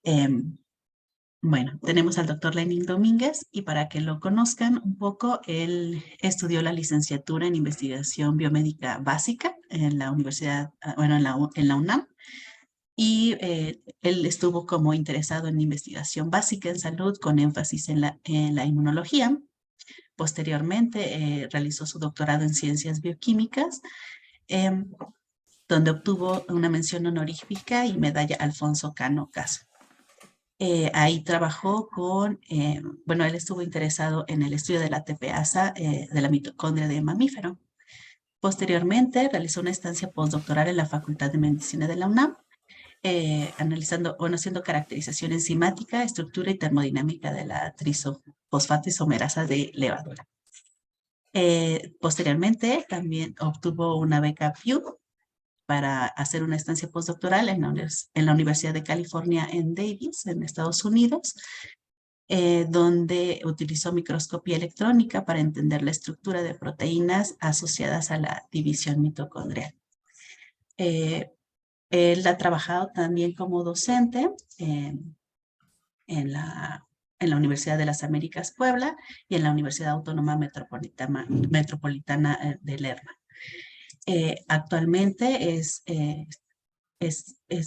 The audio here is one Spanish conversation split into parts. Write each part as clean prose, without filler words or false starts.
Em, bueno, tenemos al doctor Lenin Domínguez y para que lo conozcan un poco, él estudió la licenciatura en investigación biomédica básica en la universidad, bueno, en la UNAM. Y él estuvo como interesado en investigación básica en salud con énfasis en la inmunología. Posteriormente realizó su doctorado en ciencias bioquímicas, em, donde obtuvo una mención honorífica y medalla Alfonso Cano Caso. Ahí trabajó bueno, él estuvo interesado en el estudio de la TPasa, de la mitocondria de mamífero. Posteriormente realizó una estancia postdoctoral en la Facultad de Medicina de la UNAM, analizando, bueno, haciendo caracterización enzimática, estructura y termodinámica de la trisofosfato isomerasa de levadura. Posteriormente también obtuvo una beca Pew para hacer una estancia postdoctoral en la Universidad de California en Davis, en Estados Unidos, donde utilizó microscopía electrónica para entender la estructura de proteínas asociadas a la división mitocondrial. Eh, Él ha trabajado también como docente en en la Universidad de las Américas Puebla y en la Universidad Autónoma Metropolitana de Lerma. Actualmente es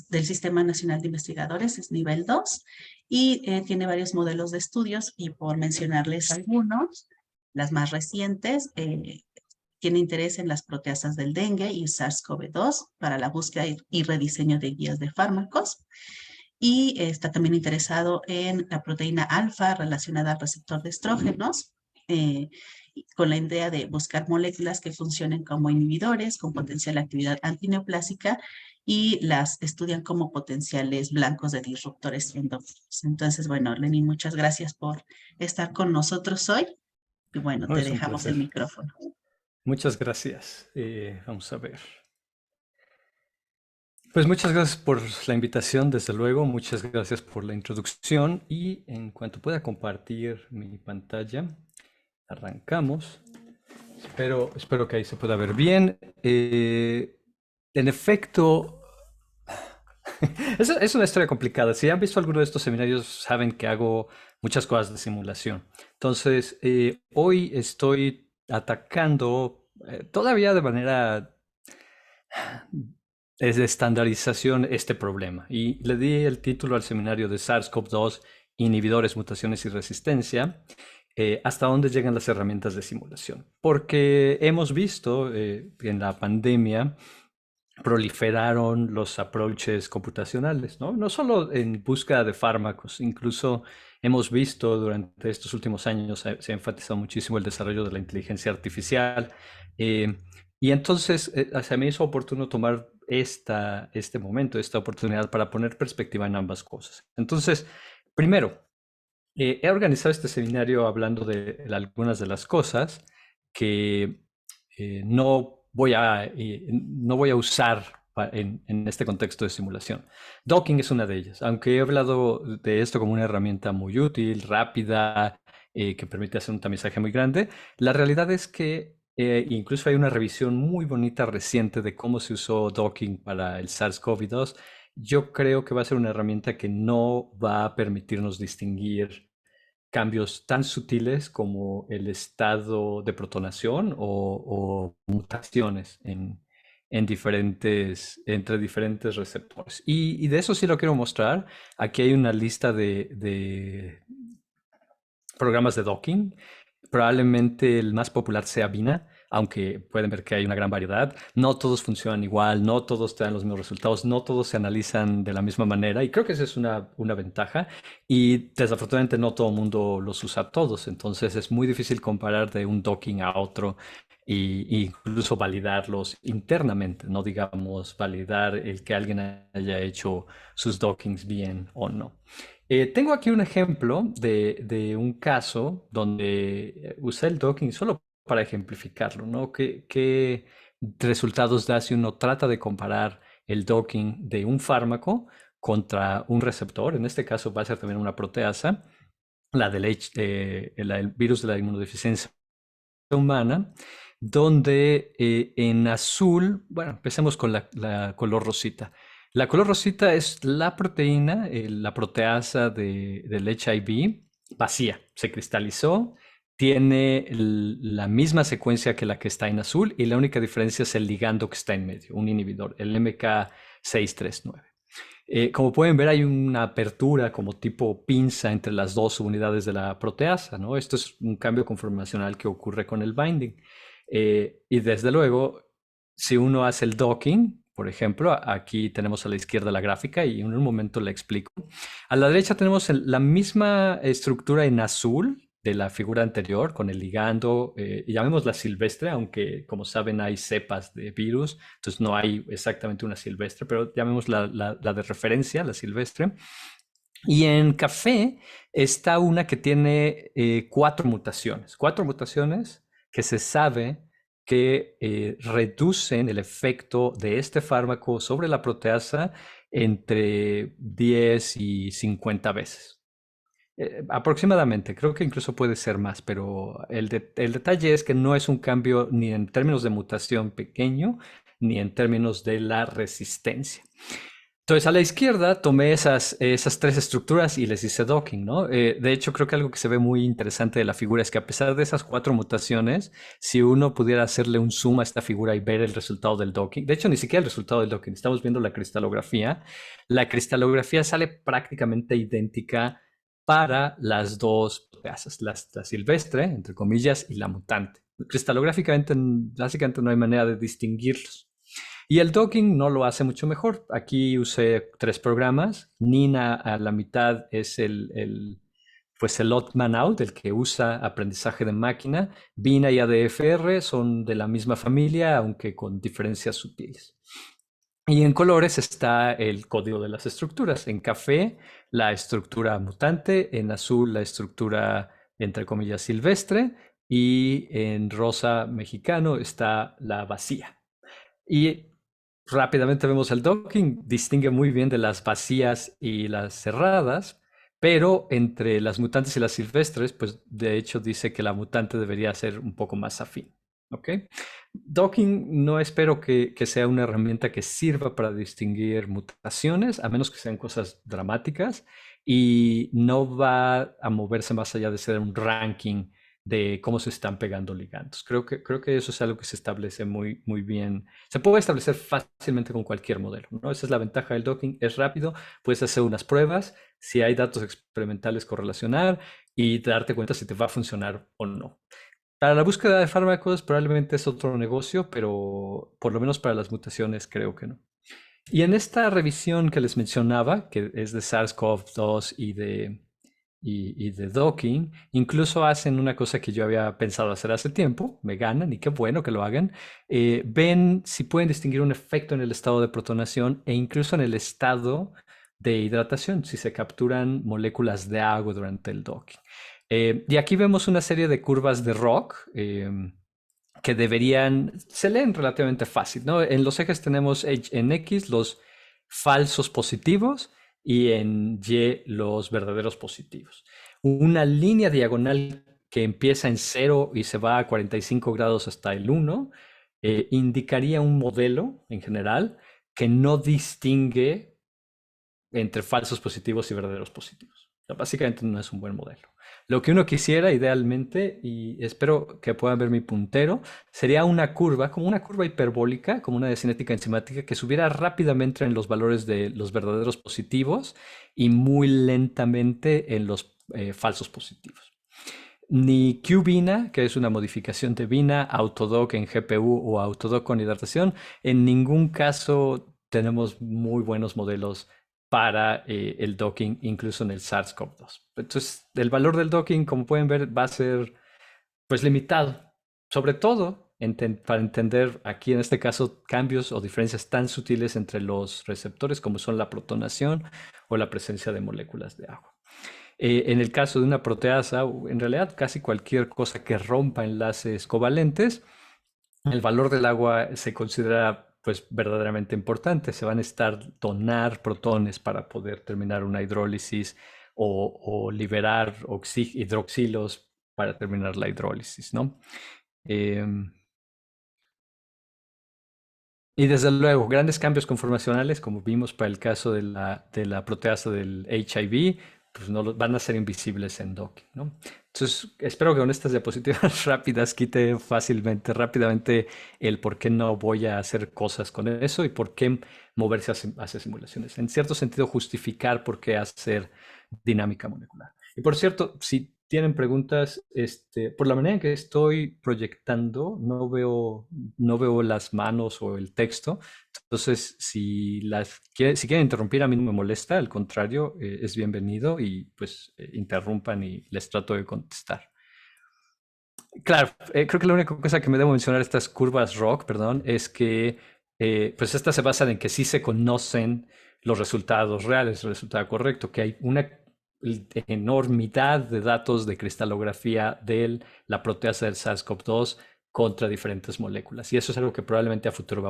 del Sistema Nacional de Investigadores, es nivel 2 y tiene varios modelos de estudios y por mencionarles algunos, las más recientes, tiene interés en las proteasas del dengue y SARS-CoV-2 para la búsqueda y rediseño de guías de fármacos. Y está también interesado en la proteína alfa relacionada al receptor de estrógenos, con la idea de buscar moléculas que funcionen como inhibidores con potencial actividad antineoplásica y las estudian como potenciales blancos de disruptores endógenos. Entonces, bueno, Lenín, muchas gracias por estar con nosotros hoy. Y bueno, No, te es un dejamos el placer. micrófono. Muchas gracias. Vamos a ver. Pues muchas gracias por la invitación, desde luego. Muchas gracias por la introducción. Y en cuanto pueda compartir mi pantalla, arrancamos. Espero que ahí se pueda ver bien. En efecto, es una historia complicada. Si han visto alguno de estos seminarios, saben que hago muchas cosas de simulación. Entonces, hoy estoy atacando todavía de manera de estandarización este problema. Y le di el título al seminario de SARS-CoV-2, inhibidores, mutaciones y resistencia, hasta dónde llegan las herramientas de simulación. Porque hemos visto en la pandemia proliferaron los approaches computacionales, ¿no? No solo en búsqueda de fármacos, incluso hemos visto durante estos últimos años, se ha enfatizado muchísimo el desarrollo de la inteligencia artificial, eh, y entonces se me hizo oportuno tomar este momento, esta oportunidad para poner perspectiva en ambas cosas. Entonces, primero, he organizado este seminario hablando de algunas de las cosas que no voy a usar en este contexto de simulación. Docking es una de ellas, aunque he hablado de esto como una herramienta muy útil, rápida, que permite hacer un tamizaje muy grande. La realidad es que incluso hay una revisión muy bonita reciente de cómo se usó docking para el SARS-CoV-2. Yo creo que va a ser una herramienta que no va a permitirnos distinguir cambios tan sutiles como el estado de protonación o mutaciones entre diferentes receptores. Y de eso sí lo quiero mostrar. Aquí hay una lista de programas de docking. Probablemente el más popular sea Vina, aunque pueden ver que hay una gran variedad. No todos funcionan igual, no todos te dan los mismos resultados, no todos se analizan de la misma manera y creo que esa es una ventaja. Y desafortunadamente no todo el mundo los usa todos, entonces es muy difícil comparar de un docking a otro e incluso validarlos internamente, no digamos validar el que alguien haya hecho sus dockings bien o no. Tengo aquí un ejemplo de un caso donde usé el docking solo para ejemplificarlo, ¿no? ¿Qué resultados da si uno trata de comparar el docking de un fármaco contra un receptor? En este caso va a ser también una proteasa, el virus de la inmunodeficiencia humana, donde en azul, bueno, empecemos con la color rosita. La color rosita es la proteína, la proteasa del HIV vacía. Se cristalizó, tiene la misma secuencia que la que está en azul y la única diferencia es el ligando que está en medio, un inhibidor, el MK639. Como pueden ver, hay una apertura como tipo pinza entre las dos unidades de la proteasa, ¿no? Esto es un cambio conformacional que ocurre con el binding. Y desde luego, si uno hace el docking, por ejemplo, aquí tenemos a la izquierda la gráfica y en un momento la explico. A la derecha tenemos la misma estructura en azul de la figura anterior con el ligando, llamémosla silvestre, aunque como saben hay cepas de virus, entonces no hay exactamente una silvestre, pero llamémosla la de referencia, la silvestre. Y en café está una que tiene cuatro mutaciones que se sabe que reducen el efecto de este fármaco sobre la proteasa entre 10 y 50 veces. Aproximadamente, creo que incluso puede ser más, pero el detalle es que no es un cambio ni en términos de mutación pequeño, ni en términos de la resistencia. Entonces, a la izquierda tomé esas tres estructuras y les hice docking, ¿no? De hecho, creo que algo que se ve muy interesante de la figura es que a pesar de esas cuatro mutaciones, si uno pudiera hacerle un zoom a esta figura y ver el resultado del docking, de hecho, ni siquiera el resultado del docking, estamos viendo la cristalografía sale prácticamente idéntica para las dos proteasas, la silvestre, entre comillas, y la mutante. Cristalográficamente, básicamente no hay manera de distinguirlos. Y el docking no lo hace mucho mejor. Aquí usé tres programas. Nina a la mitad es pues el Ottman Out, el que usa aprendizaje de máquina. Bina y ADFR son de la misma familia, aunque con diferencias sutiles. Y en colores está el código de las estructuras. En café, la estructura mutante. En azul, la estructura, entre comillas, silvestre. Y en rosa mexicano está la vacía. Y rápidamente vemos el docking, distingue muy bien de las vacías y las cerradas, pero entre las mutantes y las silvestres, pues de hecho dice que la mutante debería ser un poco más afín. ¿Ok? Docking no espero que sea una herramienta que sirva para distinguir mutaciones, a menos que sean cosas dramáticas, y no va a moverse más allá de ser un ranking de cómo se están pegando ligandos. Creo que eso es algo que se establece muy, muy bien. Se puede establecer fácilmente con cualquier modelo, ¿no? Esa es la ventaja del docking, es rápido, puedes hacer unas pruebas, si hay datos experimentales correlacionar y darte cuenta si te va a funcionar o no. Para la búsqueda de fármacos probablemente es otro negocio, pero por lo menos para las mutaciones creo que no. Y en esta revisión que les mencionaba, que es de SARS-CoV-2 y de docking, incluso hacen una cosa que yo había pensado hacer hace tiempo, me ganan y qué bueno que lo hagan, ven si pueden distinguir un efecto en el estado de protonación e incluso en el estado de hidratación, si se capturan moléculas de agua durante el docking. Y aquí vemos una serie de curvas de ROC que se leen relativamente fácil, ¿no? En los ejes tenemos en X los falsos positivos y en Y los verdaderos positivos. Una línea diagonal que empieza en 0 y se va a 45 grados hasta el 1 indicaría un modelo en general que no distingue entre falsos positivos y verdaderos positivos. O sea, básicamente no es un buen modelo. Lo que uno quisiera idealmente, y espero que puedan ver mi puntero, sería una curva, como una curva hiperbólica, como una de cinética enzimática, que subiera rápidamente en los valores de los verdaderos positivos y muy lentamente en los falsos positivos. Ni QBINA, que es una modificación de BINA, Autodoc en GPU o Autodoc con hidratación, en ningún caso tenemos muy buenos modelos para el docking, incluso en el SARS-CoV-2. Entonces, el valor del docking, como pueden ver, va a ser pues limitado, sobre todo para entender aquí en este caso cambios o diferencias tan sutiles entre los receptores como son la protonación o la presencia de moléculas de agua. En el caso de una proteasa, en realidad casi cualquier cosa que rompa enlaces covalentes, el valor del agua se considera pues verdaderamente importante. Se van a necesitar donar protones para poder terminar una hidrólisis o liberar hidroxilos para terminar la hidrólisis, ¿no? Em, Y desde luego, grandes cambios conformacionales, como vimos para el caso de la proteasa del HIV, pues no van a ser invisibles en docking, ¿no? Entonces, espero que con estas diapositivas rápidas quite fácilmente, rápidamente el por qué no voy a hacer cosas con eso y por qué moverse hacia simulaciones. En cierto sentido, justificar por qué hacer dinámica molecular. Y por cierto, si tienen preguntas, por la manera en que estoy proyectando, no veo las manos o el texto. Entonces, si quieren interrumpir, a mí no me molesta, al contrario, es bienvenido y pues interrumpan y les trato de contestar. Claro, creo que la única cosa que me debo mencionar de estas curvas ROC, perdón, es que pues estas se basan en que sí se conocen los resultados reales, el resultado correcto, que hay una enormidad de datos de cristalografía de la proteasa del SARS-CoV-2 contra diferentes moléculas. Y eso es algo que probablemente a futuro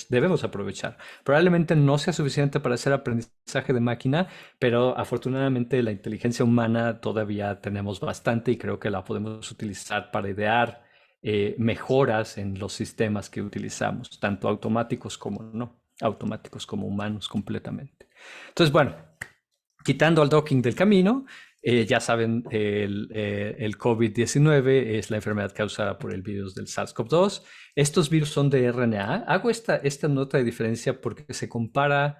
debemos aprovechar. Probablemente no sea suficiente para hacer aprendizaje de máquina, pero afortunadamente la inteligencia humana todavía tenemos bastante y creo que la podemos utilizar para idear mejoras en los sistemas que utilizamos, tanto automáticos como no automáticos, como humanos completamente. Entonces, bueno, quitando al docking del camino, ya saben, el COVID-19 es la enfermedad causada por el virus del SARS-CoV-2. Estos virus son de RNA. Hago esta nota de diferencia porque se compara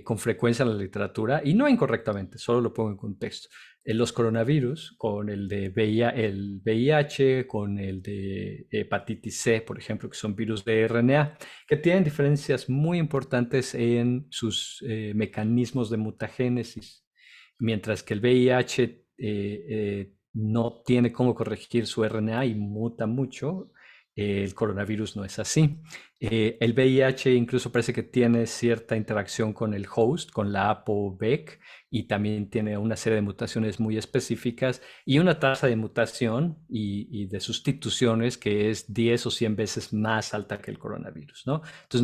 con frecuencia en la literatura y no incorrectamente, solo lo pongo en contexto. Los coronavirus, con el VIH, con el de hepatitis C, por ejemplo, que son virus de RNA, que tienen diferencias muy importantes en sus mecanismos de mutagénesis, mientras que el VIH no tiene cómo corregir su RNA y muta mucho. El coronavirus no es así. El VIH incluso parece que tiene cierta interacción con el host, con la ApoB, y también tiene una serie de mutaciones muy específicas y una tasa de mutación y de sustituciones que es 10 o 100 veces más alta que el coronavirus, ¿no? Entonces,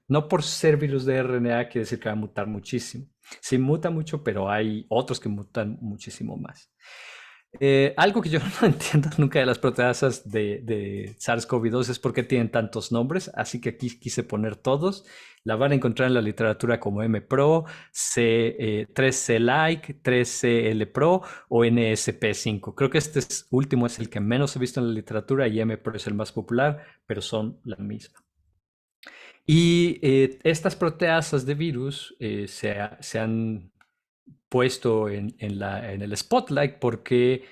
no por ser virus de RNA quiere decir que va a mutar muchísimo. Sí muta mucho, pero hay otros que mutan muchísimo más. Algo que yo no entiendo nunca de las proteasas de SARS-CoV-2 es por qué tienen tantos nombres, así que aquí quise poner todos. La van a encontrar en la literatura como MPRO, 3C-like, 3CL-Pro o NSP5. Creo que último es el que menos he visto en la literatura y MPRO es el más popular, pero son la misma. Y estas proteasas de virus se han puesto en el spotlight porque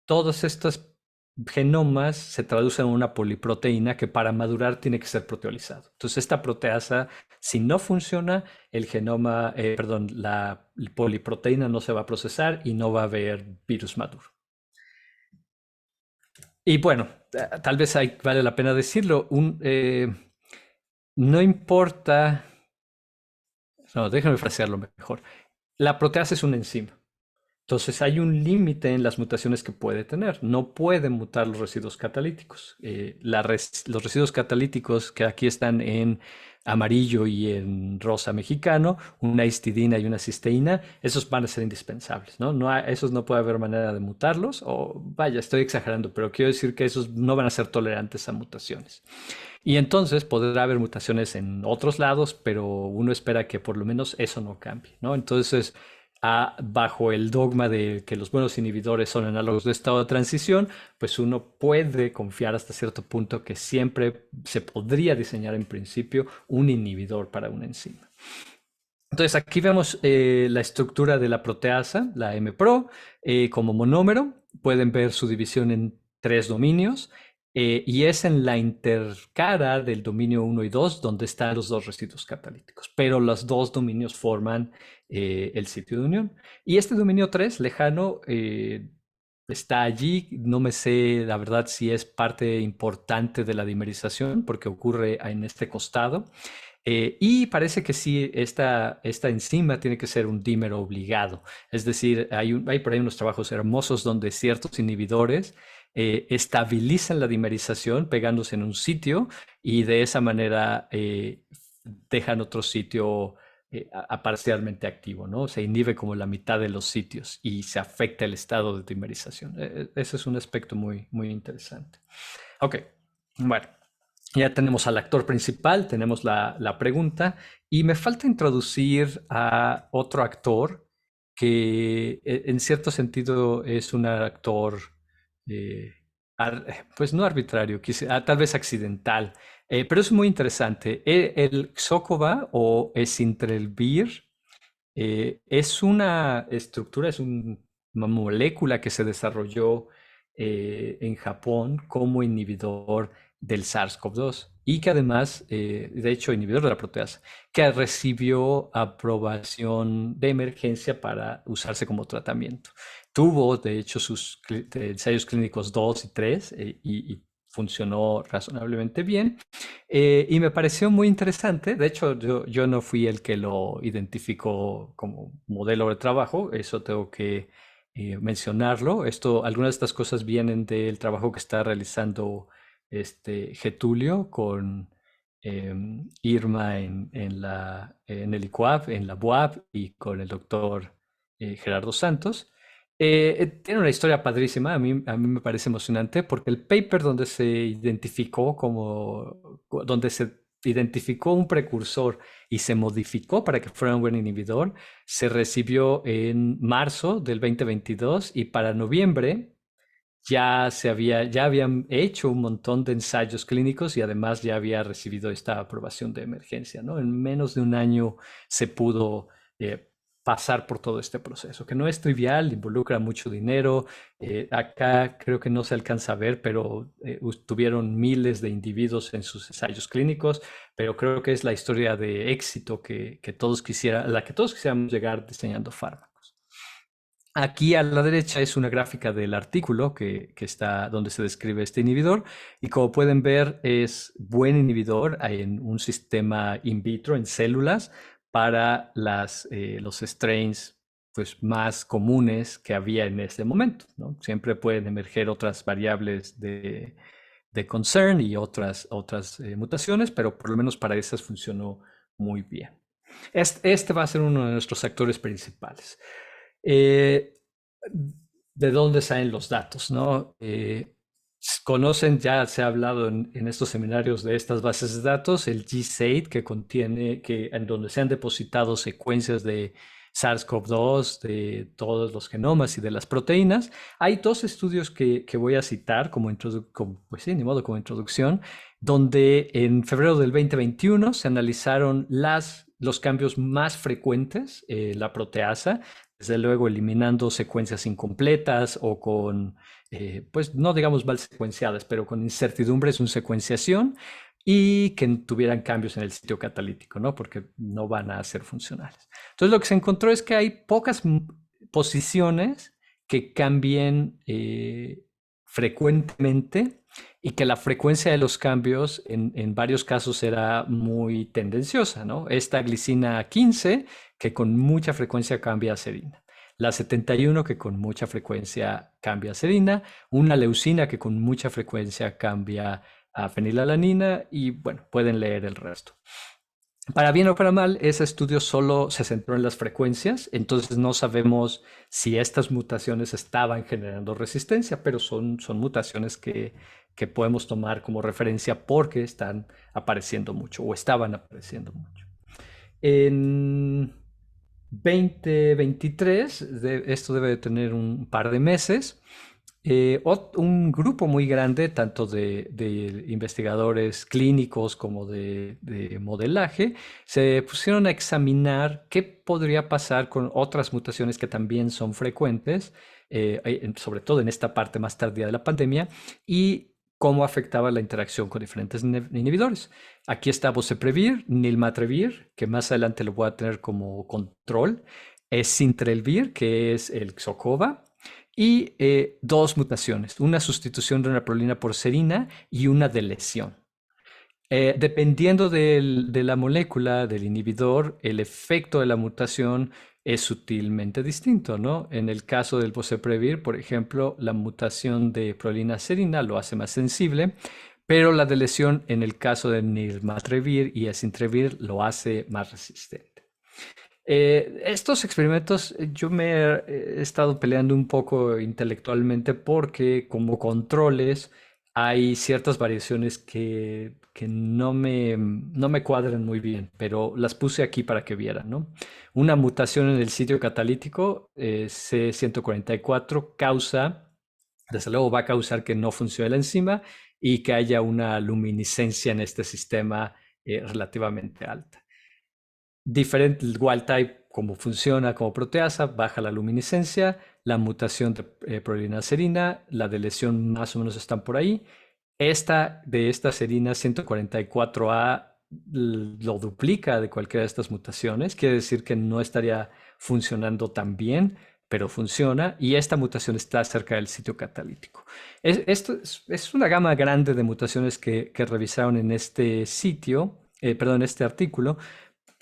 todos estos genomas se traducen en una poliproteína que para madurar tiene que ser proteolizado. Entonces esta proteasa, si no funciona, la poliproteína no se va a procesar y no va a haber virus maduro. Y bueno, tal vez vale la pena decirlo, no importa, no, déjame frasearlo mejor. La proteasa es una enzima. Entonces hay un límite en las mutaciones que puede tener. No pueden mutar los residuos catalíticos. Los residuos catalíticos que aquí están en amarillo y en rosa mexicano, una histidina y una cisteína, esos van a ser indispensables, ¿no? Esos no puede haber manera de mutarlos, o vaya, estoy exagerando, pero quiero decir que esos no van a ser tolerantes a mutaciones. Y entonces podrá haber mutaciones en otros lados, pero uno espera que por lo menos eso no cambie, ¿no? Entonces, bajo el dogma de que los buenos inhibidores son análogos de estado de transición, pues uno puede confiar hasta cierto punto que siempre se podría diseñar en principio un inhibidor para una enzima. Entonces aquí vemos la estructura de la proteasa, la MPRO, como monómero. Pueden ver su división en 3 dominios y es en la intercara del dominio 1 y 2 donde están los 2 residuos catalíticos, pero los 2 dominios forman el sitio de unión. Y este dominio 3 lejano está allí. No me sé la verdad si es parte importante de la dimerización porque ocurre en este costado. Y parece que sí, esta enzima tiene que ser un dímero obligado. Es decir, hay por ahí unos trabajos hermosos donde ciertos inhibidores estabilizan la dimerización pegándose en un sitio y de esa manera dejan otro sitio parcialmente activo, ¿no? Se inhibe como la mitad de los sitios y se afecta el estado de dimerización. Ese es un aspecto muy, muy interesante. Ok, bueno. Ya tenemos al actor principal, tenemos la pregunta, y me falta introducir a otro actor que en cierto sentido es un actor, eh, pues no arbitrario, tal vez accidental, pero es muy interesante. El Xócova o Esintrelbir es una estructura, es una molécula que se desarrolló en Japón como inhibidor del SARS-CoV-2 y que además, de hecho, inhibidor de la proteasa, que recibió aprobación de emergencia para usarse como tratamiento. Tuvo, de hecho, sus ensayos clínicos 2 y 3 y funcionó razonablemente bien. Y me pareció muy interesante. De hecho, yo no fui el que lo identificó como modelo de trabajo. Eso tengo que mencionarlo. Algunas de estas cosas vienen del trabajo que está realizando Getulio con Irma en el ICUAP, en la BUAP y con el doctor Gerardo Santos. Tiene una historia padrísima, a mí me parece emocionante porque el paper donde se identificó donde se identificó un precursor y se modificó para que fuera un buen inhibidor, se recibió en marzo del 2022 y para noviembre ya habían hecho un montón de ensayos clínicos y además ya había recibido esta aprobación de emergencia, ¿no? En menos de un año se pudo pasar por todo este proceso, que no es trivial, involucra mucho dinero. Acá creo que no se alcanza a ver, pero tuvieron miles de individuos en sus ensayos clínicos, pero creo que es la historia de éxito la que todos quisiéramos llegar diseñando fármacos. Aquí a la derecha es una gráfica del artículo que está donde se describe este inhibidor y como pueden ver es buen inhibidor en un sistema in vitro en células para los strains pues, más comunes que había en ese momento, ¿no? Siempre pueden emerger otras variables de concern y otras mutaciones, pero por lo menos para esas funcionó muy bien. Este va a ser uno de nuestros actores principales. Eh, ¿De dónde salen los datos, no? Conocen, ya se ha hablado en estos seminarios de estas bases de datos, el GSAID en donde se han depositado secuencias de SARS-CoV-2, de todos los genomas y de las proteínas. Hay dos estudios que voy a citar pues sí, ni modo, como introducción, donde en febrero del 2021 se analizaron los cambios más frecuentes, la proteasa, desde luego eliminando secuencias incompletas o pues no digamos mal secuenciadas, pero con incertidumbres en secuenciación y que tuvieran cambios en el sitio catalítico, ¿no? Porque no van a ser funcionales. Entonces lo que se encontró es que hay pocas posiciones que cambien frecuentemente y que la frecuencia de los cambios en varios casos era muy tendenciosa, ¿no? Esta glicina 15 que con mucha frecuencia cambia a serina, la 71 que con mucha frecuencia cambia a serina, una leucina que con mucha frecuencia cambia a fenilalanina y bueno, pueden leer el resto. Para bien o para mal, ese estudio solo se centró en las frecuencias, entonces no sabemos si estas mutaciones estaban generando resistencia, pero son mutaciones que podemos tomar como referencia porque están apareciendo mucho o estaban apareciendo mucho. En 2023, esto debe de tener un par de meses, un grupo muy grande, tanto de investigadores clínicos como de modelaje, se pusieron a examinar qué podría pasar con otras mutaciones que también son frecuentes, sobre todo en esta parte más tardía de la pandemia, y cómo afectaba la interacción con diferentes inhibidores. Aquí está Boceprevir, Nilmatrevir, que más adelante lo voy a tener como control, es Sintrelvir, que es el Xocova, y dos mutaciones, una sustitución de una prolina por serina y una deleción. Dependiendo de la molécula, del inhibidor, el efecto de la mutación es sutilmente distinto, ¿no? En el caso del Boceprevir, por ejemplo, la mutación de prolina serina lo hace más sensible, pero la deleción en el caso de Nirmatrevir y Acintrevir lo hace más resistente. Estos experimentos yo me he estado peleando un poco intelectualmente porque como controles hay ciertas variaciones que que no me cuadran muy bien, pero las puse aquí para que vieran, ¿no? Una mutación en el sitio catalítico, C144, desde luego va a causar que no funcione la enzima y que haya una luminiscencia en este sistema relativamente alta. Diferente, el wild type, como funciona como proteasa, baja la luminiscencia, la mutación de prolina serina, la de lesión más o menos están por ahí. Esta serina 144A lo duplica de cualquiera de estas mutaciones, quiere decir que no estaría funcionando tan bien, pero funciona, y esta mutación está cerca del sitio catalítico. Esto es una gama grande de mutaciones que revisaron en este sitio, perdón, en este artículo,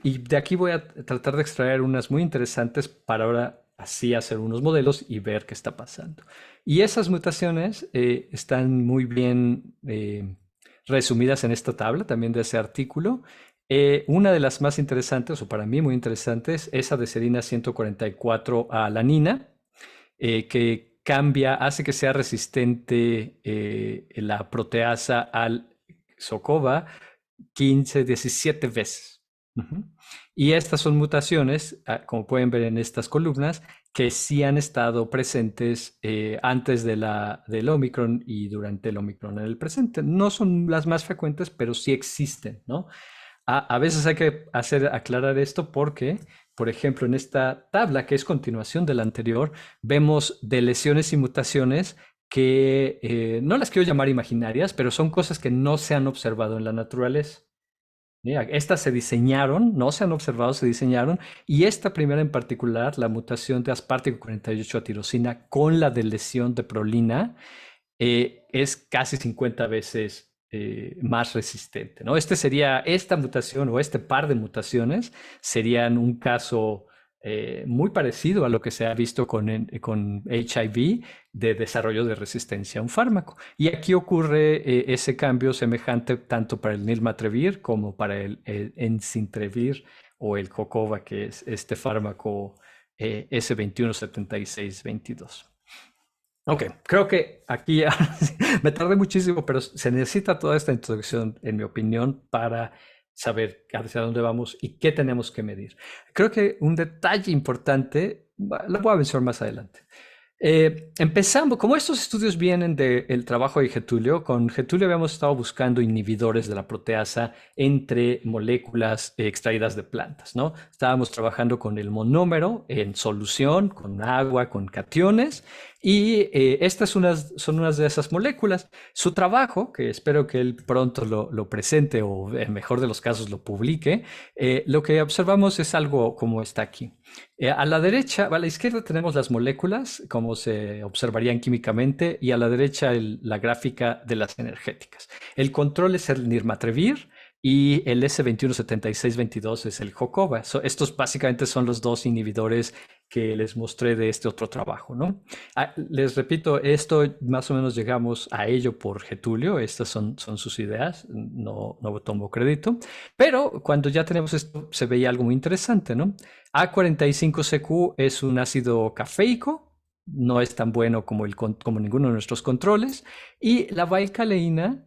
y de aquí voy a tratar de extraer unas muy interesantes para ahora así hacer unos modelos y ver qué está pasando. Y esas mutaciones están muy bien resumidas en esta tabla también de ese artículo. Una de las más interesantes, o para mí muy interesantes, esa de serina 144 a alanina, que cambia, hace que sea resistente la proteasa al SOCOVA 15, 17 veces. Ujú. Y estas son mutaciones, como pueden ver en estas columnas, que sí han estado presentes antes del Omicron y durante el Omicron en el presente. No son las más frecuentes, pero sí existen, ¿no? A veces hay que aclarar esto porque, por ejemplo, en esta tabla, que es continuación de la anterior, vemos de lesiones y mutaciones que no las quiero llamar imaginarias, pero son cosas que no se han observado en la naturaleza. Mira, estas se diseñaron, no se han observado, se diseñaron, y esta primera en particular, la mutación de aspartico 48 a tirosina con la de lesión de prolina, es casi 50 veces más resistente, ¿no? Esta mutación o este par de mutaciones serían un caso muy parecido a lo que se ha visto con HIV de desarrollo de resistencia a un fármaco. Y aquí ocurre ese cambio semejante tanto para el nirmatrelvir como para el encintrelvir o el Jocova, que es este fármaco S217622. Ok, creo que aquí me tardé muchísimo, pero se necesita toda esta introducción, en mi opinión, para saber hacia dónde vamos y qué tenemos que medir. Creo que un detalle importante, lo voy a mencionar más adelante. Empezamos, como estos estudios vienen del trabajo de Getulio, con Getulio habíamos estado buscando inhibidores de la proteasa entre moléculas extraídas de plantas, ¿no? Estábamos trabajando con el monómero en solución, con agua, con cationes, y estas son unas de esas moléculas. Su trabajo, que espero que él pronto lo presente o en mejor de los casos lo publique, lo que observamos es algo como está aquí. A la derecha, a la izquierda tenemos las moléculas, como se observarían químicamente, y a la derecha la gráfica de las energéticas. El control es el nirmatrelvir y el S217622 es el Jocova. Estos básicamente son los dos inhibidores que les mostré de este otro trabajo, ¿no? Les repito, esto más o menos llegamos a ello por Getulio, estas son sus ideas, no tomo crédito, pero cuando ya tenemos esto se veía algo muy interesante, ¿no? A45CQ es un ácido cafeico, no es tan bueno como ninguno de nuestros controles, y la vaicaleína,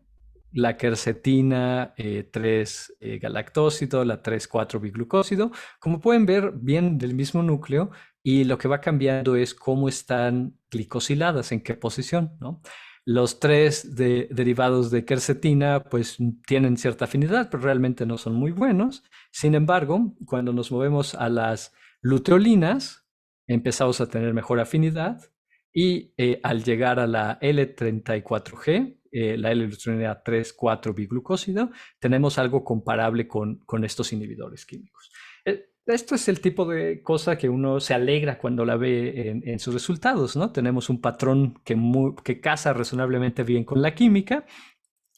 la quercetina 3 galactósido, la 3,4-biglucósido, como pueden ver, vienen del mismo núcleo y lo que va cambiando es cómo están glicosiladas, en qué posición, ¿no? Los tres derivados de quercetina pues tienen cierta afinidad, pero realmente no son muy buenos. Sin embargo, cuando nos movemos a las luteolinas, empezamos a tener mejor afinidad y al llegar a la L34G, la L-leucronina 3,4-biglucósido, tenemos algo comparable con estos inhibidores químicos. Esto es el tipo de cosa que uno se alegra cuando la ve en sus resultados, ¿no? Tenemos un patrón que casa razonablemente bien con la química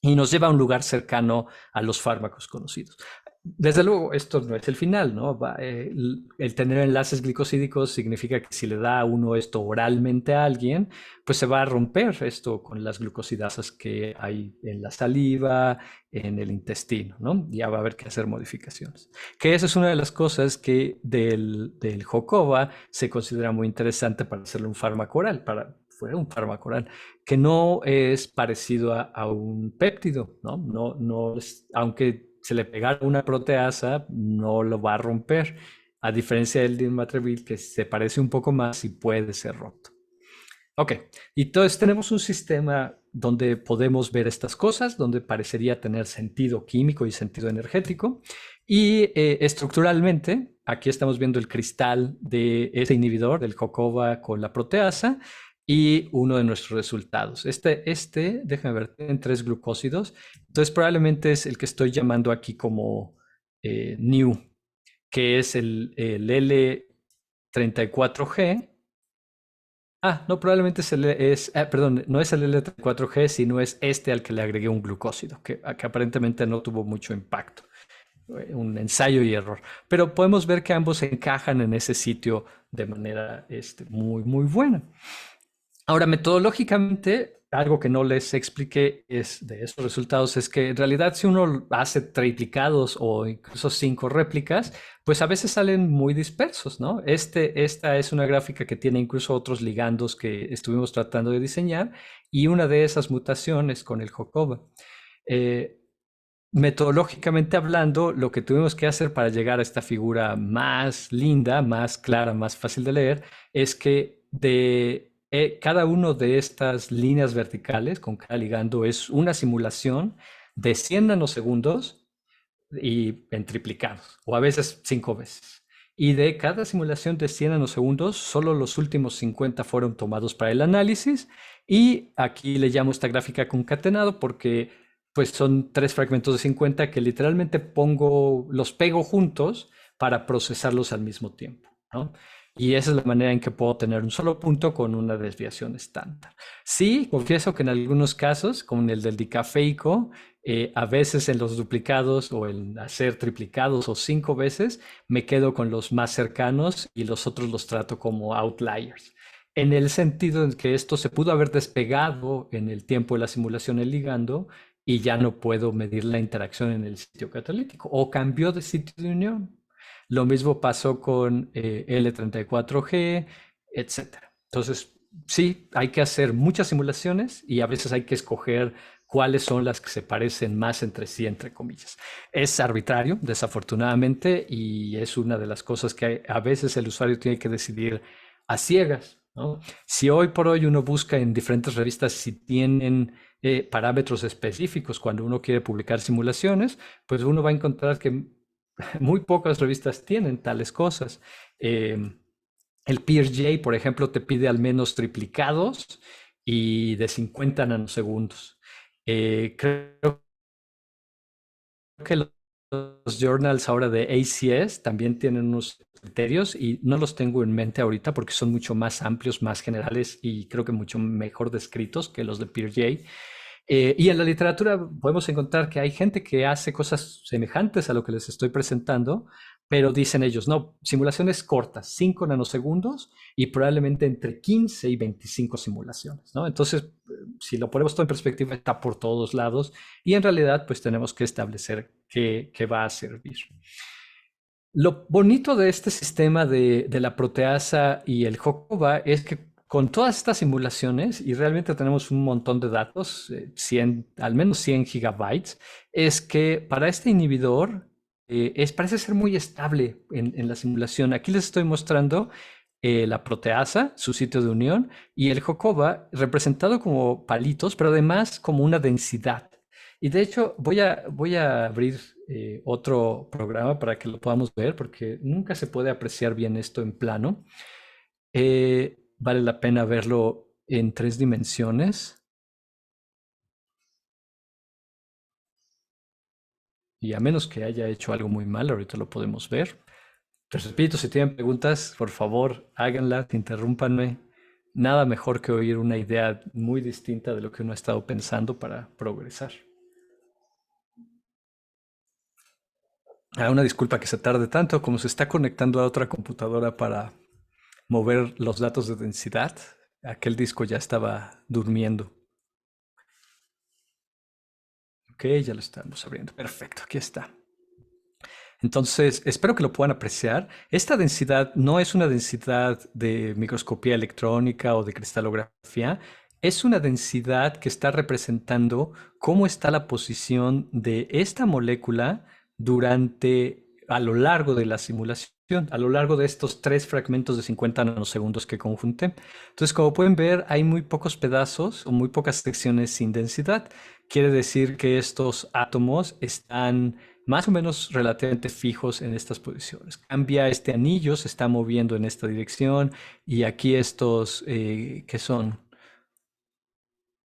y nos lleva a un lugar cercano a los fármacos conocidos. Desde luego, esto no es el final, ¿no? El tener enlaces glicosídicos significa que si le da a uno esto oralmente a alguien, pues se va a romper esto con las glucosidasas que hay en la saliva, en el intestino, ¿no? Ya va a haber que hacer modificaciones. Que esa es una de las cosas que del Jocova se considera muy interesante para hacerle un fármaco oral, para fuera un fármaco oral, que no es parecido a un péptido, ¿no? No es, aunque se le pegara una proteasa, no lo va a romper, a diferencia del Dimatrevir, que se parece un poco más y puede ser roto. Ok, y entonces tenemos un sistema donde podemos ver estas cosas, donde parecería tener sentido químico y sentido energético. Y estructuralmente, aquí estamos viendo el cristal de este inhibidor, del jocoba con la proteasa, y uno de nuestros resultados. Déjame ver, tienen 3 glucósidos. Entonces probablemente es el que estoy llamando aquí como new, que es el L34G. No, probablemente perdón, no es el L4G, sino es este al que le agregué un glucósido, que aparentemente no tuvo mucho impacto. Un ensayo y error. Pero podemos ver que ambos encajan en ese sitio de manera muy, muy buena. Ahora, metodológicamente, algo que no les expliqué de esos resultados es que en realidad si uno hace triplicados o incluso 5 réplicas, pues a veces salen muy dispersos, ¿no? Esta es una gráfica que tiene incluso otros ligandos que estuvimos tratando de diseñar y una de esas mutaciones con el jocoba. Metodológicamente hablando, lo que tuvimos que hacer para llegar a esta figura más linda, más clara, más fácil de leer, es que de cada uno de estas líneas verticales con cada ligando es una simulación de 100 nanosegundos y en triplicados, o a veces 5 veces. Y de cada simulación de 100 nanosegundos, solo los últimos 50 fueron tomados para el análisis. Y aquí le llamo esta gráfica concatenado porque pues son 3 fragmentos de 50 que literalmente los pego juntos para procesarlos al mismo tiempo, ¿no? Y esa es la manera en que puedo tener un solo punto con una desviación estándar. Sí, confieso que en algunos casos, como en el del dicafeico, a veces en los duplicados o en hacer triplicados o 5 veces, me quedo con los más cercanos y los otros los trato como outliers. En el sentido en que esto se pudo haber despegado en el tiempo de la simulación el ligando y ya no puedo medir la interacción en el sitio catalítico o cambió de sitio de unión. Lo mismo pasó con L34G, etcétera. Entonces, sí, hay que hacer muchas simulaciones y a veces hay que escoger cuáles son las que se parecen más entre sí, entre comillas. Es arbitrario, desafortunadamente, y es una de las cosas que a veces el usuario tiene que decidir a ciegas, ¿no? Si hoy por hoy uno busca en diferentes revistas si tienen parámetros específicos cuando uno quiere publicar simulaciones, pues uno va a encontrar que muy pocas revistas tienen tales cosas. El PeerJ, por ejemplo, te pide al menos triplicados y de 50 nanosegundos. Creo que los journals ahora de ACS también tienen unos criterios y no los tengo en mente ahorita porque son mucho más amplios, más generales y creo que mucho mejor descritos que los de PeerJ. Y en la literatura podemos encontrar que hay gente que hace cosas semejantes a lo que les estoy presentando, pero dicen ellos, no, simulaciones cortas, 5 nanosegundos y probablemente entre 15 y 25 simulaciones, ¿no? Entonces, si lo ponemos todo en perspectiva, está por todos lados y en realidad pues tenemos que establecer qué va a servir. Lo bonito de este sistema de la proteasa y el jocoba es que con todas estas simulaciones, y realmente tenemos un montón de datos, 100, al menos 100 gigabytes, es que para este inhibidor parece ser muy estable en la simulación. Aquí les estoy mostrando la proteasa, su sitio de unión, y el jocoba representado como palitos, pero además como una densidad. Y de hecho voy a abrir otro programa para que lo podamos ver, porque nunca se puede apreciar bien esto en plano. Vale la pena verlo en 3 dimensiones. Y a menos que haya hecho algo muy mal, ahorita lo podemos ver. Les repito, si tienen preguntas, por favor, háganlas, interrúmpanme. Nada mejor que oír una idea muy distinta de lo que uno ha estado pensando para progresar. Una disculpa que se tarde tanto, como se está conectando a otra computadora para mover los datos de densidad, aquel disco ya estaba durmiendo. Ok, ya lo estamos abriendo. Perfecto, aquí está. Entonces, espero que lo puedan apreciar. Esta densidad no es una densidad de microscopía electrónica o de cristalografía, es una densidad que está representando cómo está la posición de esta molécula a lo largo de la simulación, a lo largo de estos tres fragmentos de 50 nanosegundos que conjunté. Entonces, como pueden ver, hay muy pocos pedazos o muy pocas secciones sin densidad. Quiere decir que estos átomos están más o menos relativamente fijos en estas posiciones. Cambia este anillo, se está moviendo en esta dirección y aquí estos que son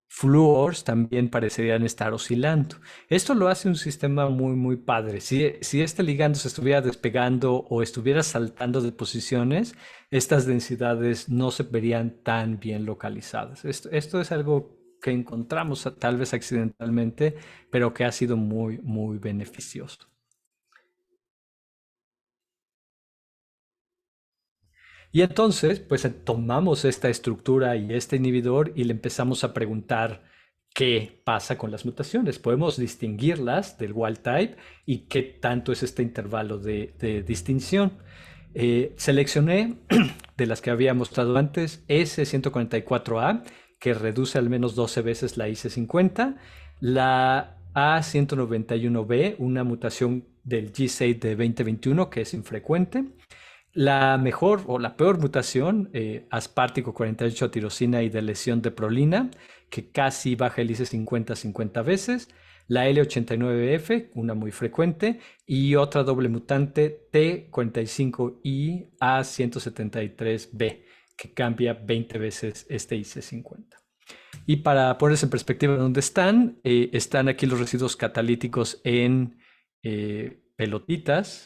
fluors también parecerían estar oscilando. Esto lo hace un sistema muy, muy padre. Si este ligando se estuviera despegando o estuviera saltando de posiciones, estas densidades no se verían tan bien localizadas. Esto es algo que encontramos tal vez accidentalmente, pero que ha sido muy, muy beneficioso. Y entonces, pues tomamos esta estructura y este inhibidor y le empezamos a preguntar qué pasa con las mutaciones. Podemos distinguirlas del wild type y qué tanto es este intervalo de distinción. Seleccioné de las que había mostrado antes S144A, que reduce al menos 12 veces la IC50, la A191B, una mutación del G6 de 2021 que es infrecuente, la mejor o la peor mutación, aspartico 48 tirosina y de lesión de prolina, que casi baja el IC50 50 veces. La L89F, una muy frecuente, y otra doble mutante T45I A173B, que cambia 20 veces este IC50. Y para ponerse en perspectiva de dónde están aquí los residuos catalíticos en pelotitas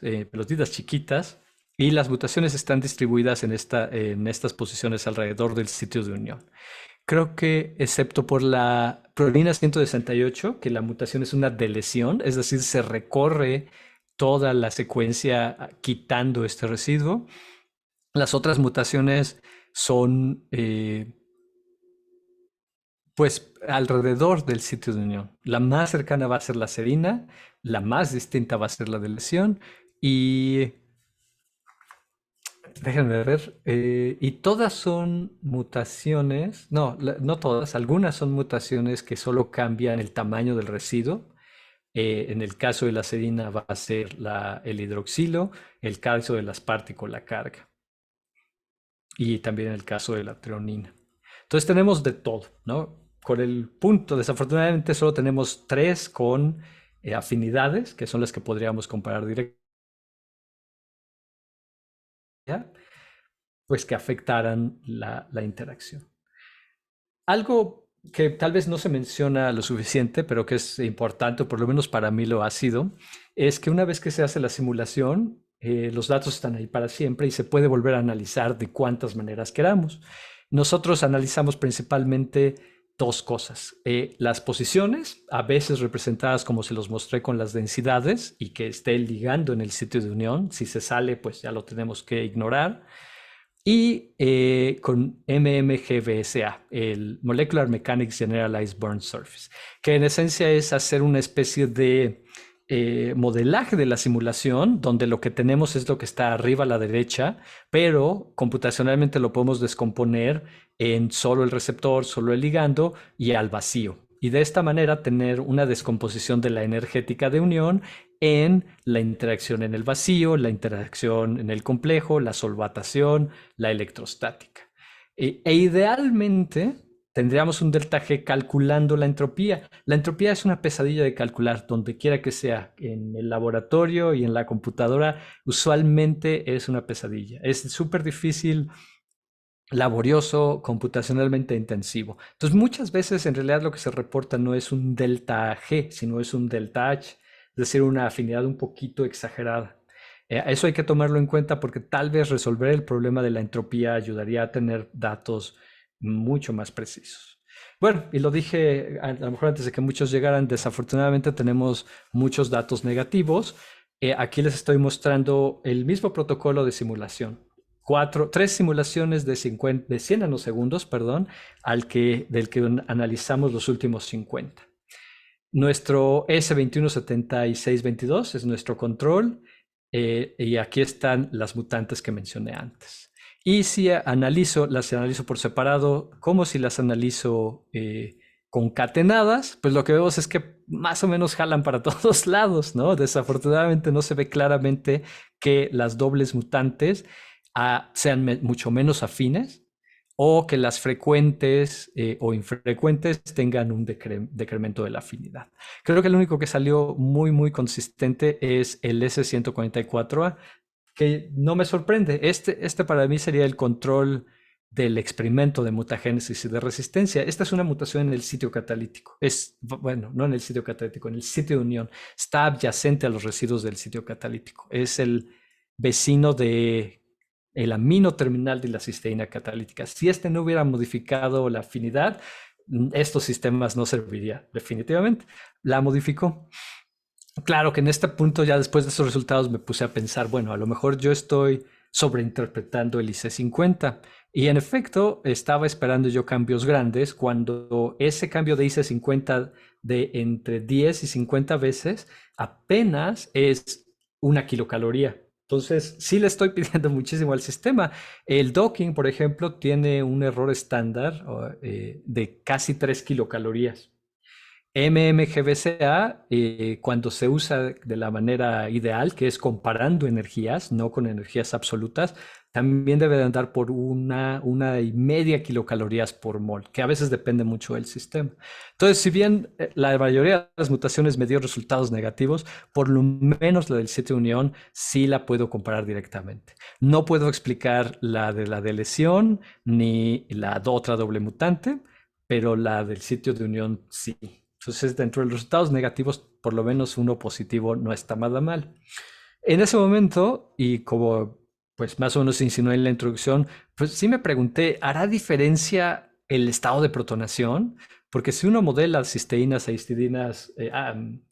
chiquitas, y las mutaciones están distribuidas en estas posiciones alrededor del sitio de unión. Creo que, excepto por la prolina 168, que la mutación es una delesión, es decir, se recorre toda la secuencia quitando este residuo, las otras mutaciones son pues alrededor del sitio de unión. La más cercana va a ser la serina, la más distinta va a ser la de lesión y déjenme ver, y todas son mutaciones, no todas, algunas son mutaciones que solo cambian el tamaño del residuo. En el caso de la serina va a ser el hidroxilo, el caso del aspartico la carga y también en el caso de la treonina. Entonces tenemos de todo, ¿no? Con el punto, desafortunadamente solo tenemos tres con afinidades, que son las que podríamos comparar directamente, pues que afectaran la interacción. Algo que tal vez no se menciona lo suficiente, pero que es importante, o por lo menos para mí lo ha sido, es que una vez que se hace la simulación, los datos están ahí para siempre y se puede volver a analizar de cuántas maneras queramos. Nosotros analizamos principalmente dos cosas. Las posiciones, a veces representadas como se los mostré con las densidades y que esté ligando en el sitio de unión. Si se sale, pues ya lo tenemos que ignorar. Y con MMGBSA, el Molecular Mechanics Generalized Burn Surface, que en esencia es hacer una especie de modelaje de la simulación, donde lo que tenemos es lo que está arriba a la derecha, pero computacionalmente lo podemos descomponer en solo el receptor, solo el ligando y al vacío. Y de esta manera tener una descomposición de la energética de unión en la interacción en el vacío, la interacción en el complejo, la solvatación, la electrostática. Idealmente tendríamos un delta G calculando la entropía. La entropía es una pesadilla de calcular donde quiera que sea, en el laboratorio y en la computadora, usualmente es una pesadilla. Es súper difícil, laborioso, computacionalmente intensivo. Entonces, muchas veces en realidad lo que se reporta no es un delta G, sino es un delta H, es decir, una afinidad un poquito exagerada. Eso hay que tomarlo en cuenta porque tal vez resolver el problema de la entropía ayudaría a tener datos mucho más precisos. Bueno, y lo dije a lo mejor antes de que muchos llegaran, desafortunadamente tenemos muchos datos negativos. Aquí les estoy mostrando el mismo protocolo de simulación. Tres simulaciones de 100 nanosegundos, perdón, del que analizamos los últimos 50. Nuestro S217622 es nuestro control Y aquí están las mutantes que mencioné antes. Y si las analizo por separado, como si las analizo concatenadas, pues lo que vemos es que más o menos jalan para todos lados, ¿no? Desafortunadamente no se ve claramente que las dobles mutantes sean mucho menos afines o que las frecuentes o infrecuentes tengan un decremento de la afinidad. Creo que el único que salió muy, muy consistente es el S144A, que no me sorprende. Este para mí sería el control del experimento de mutagénesis y de resistencia. Esta es una mutación en el sitio catalítico. Bueno, no en el sitio catalítico, en el sitio de unión. Está adyacente a los residuos del sitio catalítico. Es el vecino de el amino terminal de la cisteína catalítica. Si este no hubiera modificado la afinidad, estos sistemas no servirían definitivamente. La modificó. Claro que en este punto, ya después de esos resultados, me puse a pensar, bueno, a lo mejor yo estoy sobreinterpretando el IC50. Y en efecto, estaba esperando yo cambios grandes cuando ese cambio de IC50 de entre 10 y 50 veces apenas es 1 kilocaloría. Entonces, sí le estoy pidiendo muchísimo al sistema. El docking, por ejemplo, tiene un error estándar de casi 3 kilocalorías. MMGBCA, cuando se usa de la manera ideal, que es comparando energías, no con energías absolutas, también debe de andar por 1,5 kilocalorías por mol, que a veces depende mucho del sistema. Entonces, si bien la mayoría de las mutaciones me dio resultados negativos, por lo menos la del sitio de unión sí la puedo comparar directamente. No puedo explicar la de la de lesión ni la otra doble mutante, pero la del sitio de unión sí. Entonces, dentro de los resultados negativos, por lo menos uno positivo no está nada mal. En ese momento, y como pues más o menos se insinuó en la introducción, pues sí me pregunté, ¿hará diferencia el estado de protonación? Porque si uno modela cisteínas e histidinas,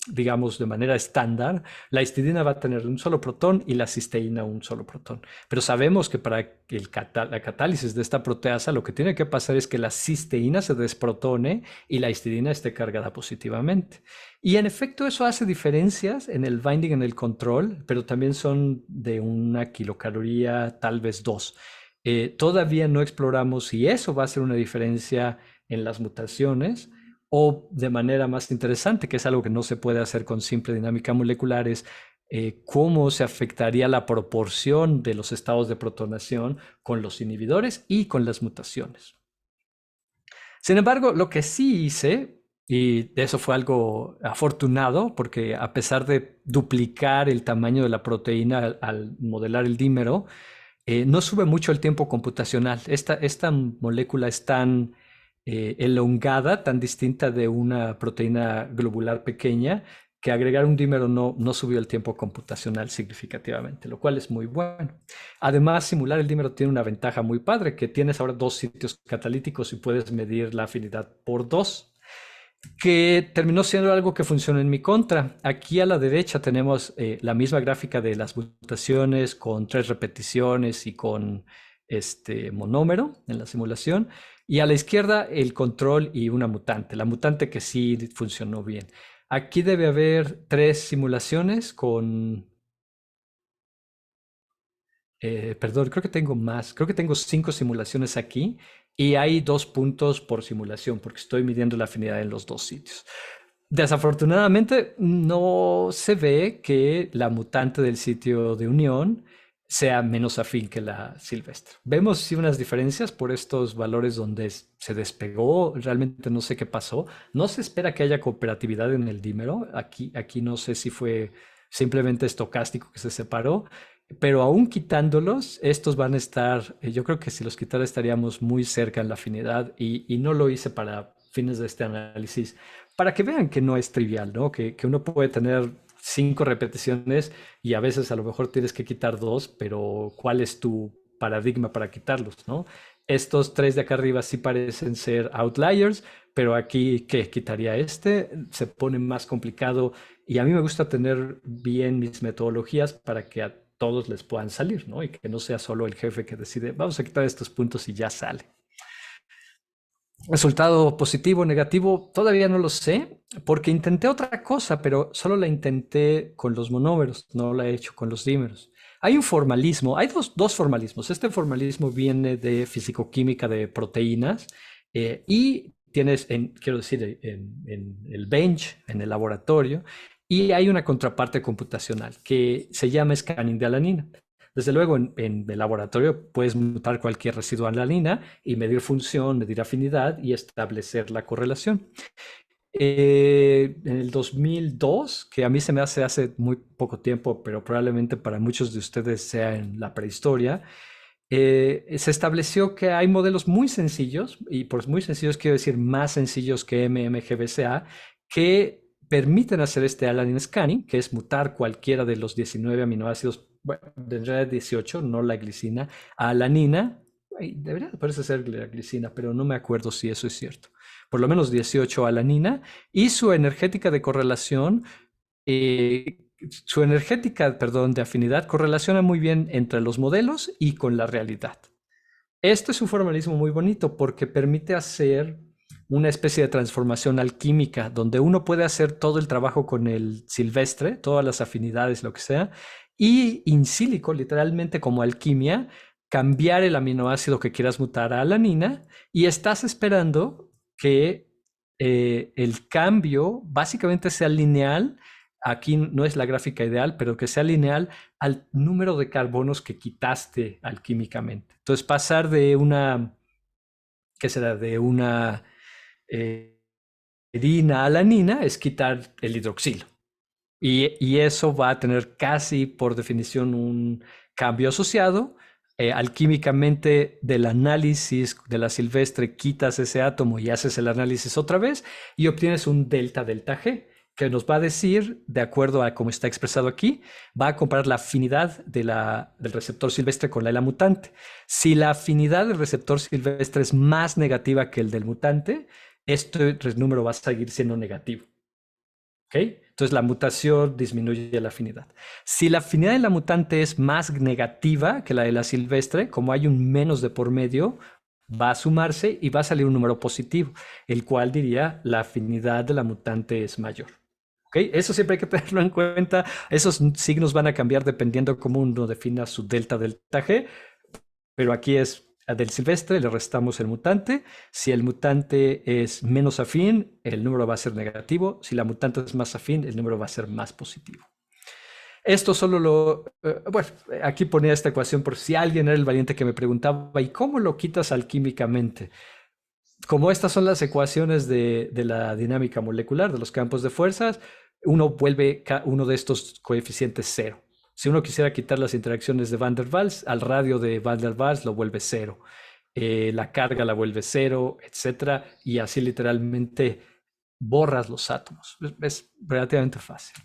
digamos, de manera estándar, la histidina va a tener un solo protón y la cisteína un solo protón. Pero sabemos que para la catálisis de esta proteasa lo que tiene que pasar es que la cisteína se desprotone y la histidina esté cargada positivamente. Y en efecto eso hace diferencias en el binding, en el control, pero también son de 1 kilocaloría, tal vez dos. Todavía no exploramos si eso va a hacer una diferencia en las mutaciones o de manera más interesante, que es algo que no se puede hacer con simple dinámica molecular, es cómo se afectaría la proporción de los estados de protonación con los inhibidores y con las mutaciones. Sin embargo, lo que sí hice, y eso fue algo afortunado, porque a pesar de duplicar el tamaño de la proteína al modelar el dímero, no sube mucho el tiempo computacional. Esta molécula es tan elongada, tan distinta de una proteína globular pequeña, que agregar un dímero no subió el tiempo computacional significativamente, lo cual es muy bueno. Además, simular el dímero tiene una ventaja muy padre, que tienes ahora dos sitios catalíticos y puedes medir la afinidad por dos, que terminó siendo algo que funcionó en mi contra. Aquí a la derecha tenemos la misma gráfica de las mutaciones con 3 repeticiones y con este monómero en la simulación. Y a la izquierda el control y una mutante, la mutante que sí funcionó bien. Aquí debe haber 3 simulaciones con... perdón, creo que tengo más. Creo que tengo 5 simulaciones aquí y hay 2 puntos por simulación porque estoy midiendo la afinidad en los dos sitios. Desafortunadamente, no se ve que la mutante del sitio de unión sea menos afín que la silvestre. Vemos sí unas diferencias por estos valores donde se despegó, realmente no sé qué pasó. No se espera que haya cooperatividad en el dímero. Aquí no sé si fue simplemente estocástico que se separó, pero aún quitándolos, estos van a estar, yo creo que si los quitara estaríamos muy cerca en la afinidad y no lo hice para fines de este análisis para que vean que no es trivial, ¿no? Que uno puede tener 5 repeticiones y a veces a lo mejor tienes que quitar dos, pero ¿cuál es tu paradigma para quitarlos, ¿no? Estos 3 de acá arriba sí parecen ser outliers, pero aquí, ¿qué? Quitaría este, se pone más complicado y a mí me gusta tener bien mis metodologías para que a todos les puedan salir, ¿no? Y que no sea solo el jefe que decide, vamos a quitar estos puntos y ya sale. Resultado positivo o negativo, todavía no lo sé, porque intenté otra cosa, pero solo la intenté con los monómeros, no la he hecho con los dímeros. Hay un formalismo, hay dos formalismos. Este formalismo viene de fisicoquímica de proteínas y tienes, quiero decir, en el bench, en el laboratorio, y hay una contraparte computacional que se llama scanning de alanina. Desde luego, en el laboratorio puedes mutar cualquier residuo de alanina y medir función, medir afinidad y establecer la correlación. En el 2002, que a mí se me hace muy poco tiempo, pero probablemente para muchos de ustedes sea en la prehistoria, se estableció que hay modelos muy sencillos, y por muy sencillos quiero decir más sencillos que MMGBCA, que permiten hacer este alanine scanning, que es mutar cualquiera de los 19 aminoácidos, bueno, en realidad 18, no la glicina, a alanina. Debería parece ser la glicina, pero no me acuerdo si eso es cierto. Por lo menos 18 alanina, y su energética de correlación su energética, perdón, de afinidad correlaciona muy bien entre los modelos y con la realidad. Esto es un formalismo muy bonito porque permite hacer una especie de transformación alquímica donde uno puede hacer todo el trabajo con el silvestre, todas las afinidades, lo que sea, y in silico, literalmente como alquimia, cambiar el aminoácido que quieras mutar a alanina y estás esperando que el cambio básicamente sea lineal. Aquí no es la gráfica ideal, pero que sea lineal al número de carbonos que quitaste alquímicamente. Entonces, pasar de una, ¿qué será? De una eh, edina a la nina es quitar el hidroxilo. Y eso va a tener casi por definición un cambio asociado. Alquímicamente del análisis de la silvestre quitas ese átomo y haces el análisis otra vez y obtienes un delta delta G que nos va a decir, de acuerdo a cómo está expresado aquí, va a comparar la afinidad del receptor silvestre con la mutante. Si la afinidad del receptor silvestre es más negativa que el del mutante, este número va a seguir siendo negativo. ¿Okay? Entonces la mutación disminuye la afinidad. Si la afinidad de la mutante es más negativa que la de la silvestre, como hay un menos de por medio, va a sumarse y va a salir un número positivo, el cual diría la afinidad de la mutante es mayor. ¿Okay? Eso siempre hay que tenerlo en cuenta. Esos signos van a cambiar dependiendo cómo uno defina su delta delta G, pero aquí es del silvestre, le restamos el mutante. Si el mutante es menos afín, el número va a ser negativo. Si la mutante es más afín, el número va a ser más positivo. Esto solo bueno, aquí ponía esta ecuación por si alguien era el valiente que me preguntaba, ¿y cómo lo quitas alquímicamente? Como estas son las ecuaciones de la dinámica molecular, de los campos de fuerzas, uno vuelve uno de estos coeficientes cero. Si uno quisiera quitar las interacciones de Van der Waals, al radio de Van der Waals lo vuelve cero. La carga la vuelve cero, etcétera, y así literalmente borras los átomos. Es relativamente fácil.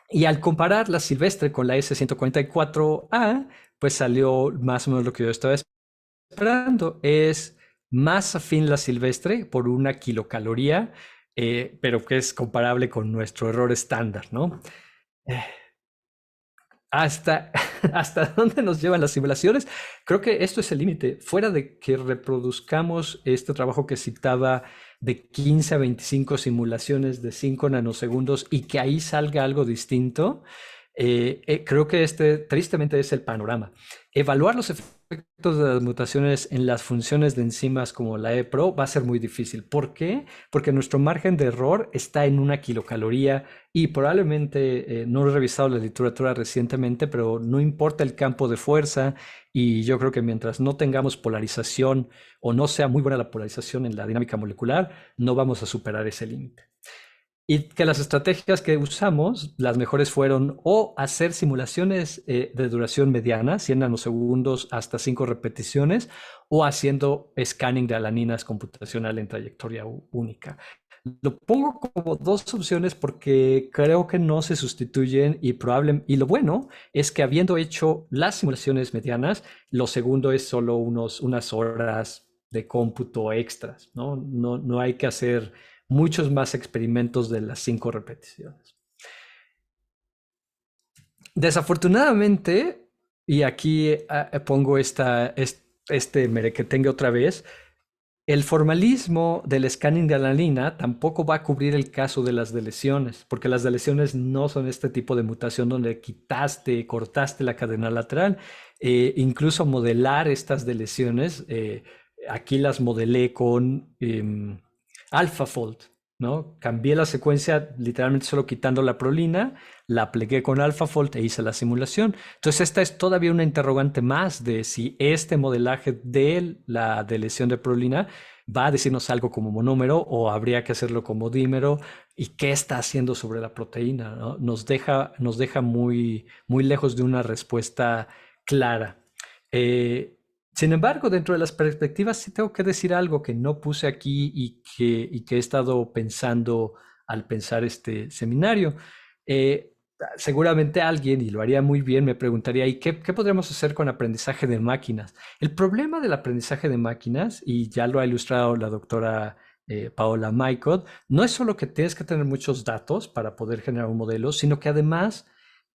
Y al comparar la silvestre con la S144A, pues salió más o menos lo que yo estaba esperando. Es más afín la silvestre por 1 kilocaloría, pero que es comparable con nuestro error estándar, ¿no? Hasta, hasta dónde nos llevan las simulaciones. Creo que esto es el límite. Fuera de que reproduzcamos este trabajo que citaba de 15 a 25 simulaciones de 5 nanosegundos y que ahí salga algo distinto, creo que este tristemente es el panorama. Evaluar los efectos de las mutaciones en las funciones de enzimas como la EPRO va a ser muy difícil. ¿Por qué? Porque nuestro margen de error está en 1 kilocaloría y probablemente, no he revisado la literatura recientemente, pero no importa el campo de fuerza y yo creo que mientras no tengamos polarización o no sea muy buena la polarización en la dinámica molecular, no vamos a superar ese límite. Y que las estrategias que usamos, las mejores fueron o hacer simulaciones de duración mediana, 100 nanosegundos hasta 5 repeticiones, o haciendo scanning de alaninas computacional en trayectoria única. Lo pongo como dos opciones porque creo que no se sustituyen y lo bueno es que habiendo hecho las simulaciones medianas, lo segundo es solo unas horas de cómputo extras, ¿no? No hay que hacer muchos más experimentos de las 5 repeticiones. Desafortunadamente, y aquí pongo este merequetengue otra vez, el formalismo del scanning de alanina tampoco va a cubrir el caso de las deleciones, porque las deleciones no son este tipo de mutación donde quitaste, cortaste la cadena lateral. Incluso modelar estas deleciones, aquí las modelé con AlphaFold, ¿no? Cambié la secuencia literalmente solo quitando la prolina, la plegué con AlphaFold e hice la simulación. Entonces esta es todavía una interrogante más de si este modelaje de la deleción de prolina va a decirnos algo como monómero o habría que hacerlo como dímero y qué está haciendo sobre la proteína, ¿no? Nos deja muy, muy lejos de una respuesta clara. Sin embargo, dentro de las perspectivas sí tengo que decir algo que no puse aquí y que he estado pensando al pensar este seminario. Eh, Seguramente alguien, y lo haría muy bien, me preguntaría, ¿y qué podríamos hacer con aprendizaje de máquinas? El problema del aprendizaje de máquinas, y ya lo ha ilustrado la doctora Paola Maicod, no es solo que tienes que tener muchos datos para poder generar un modelo, sino que además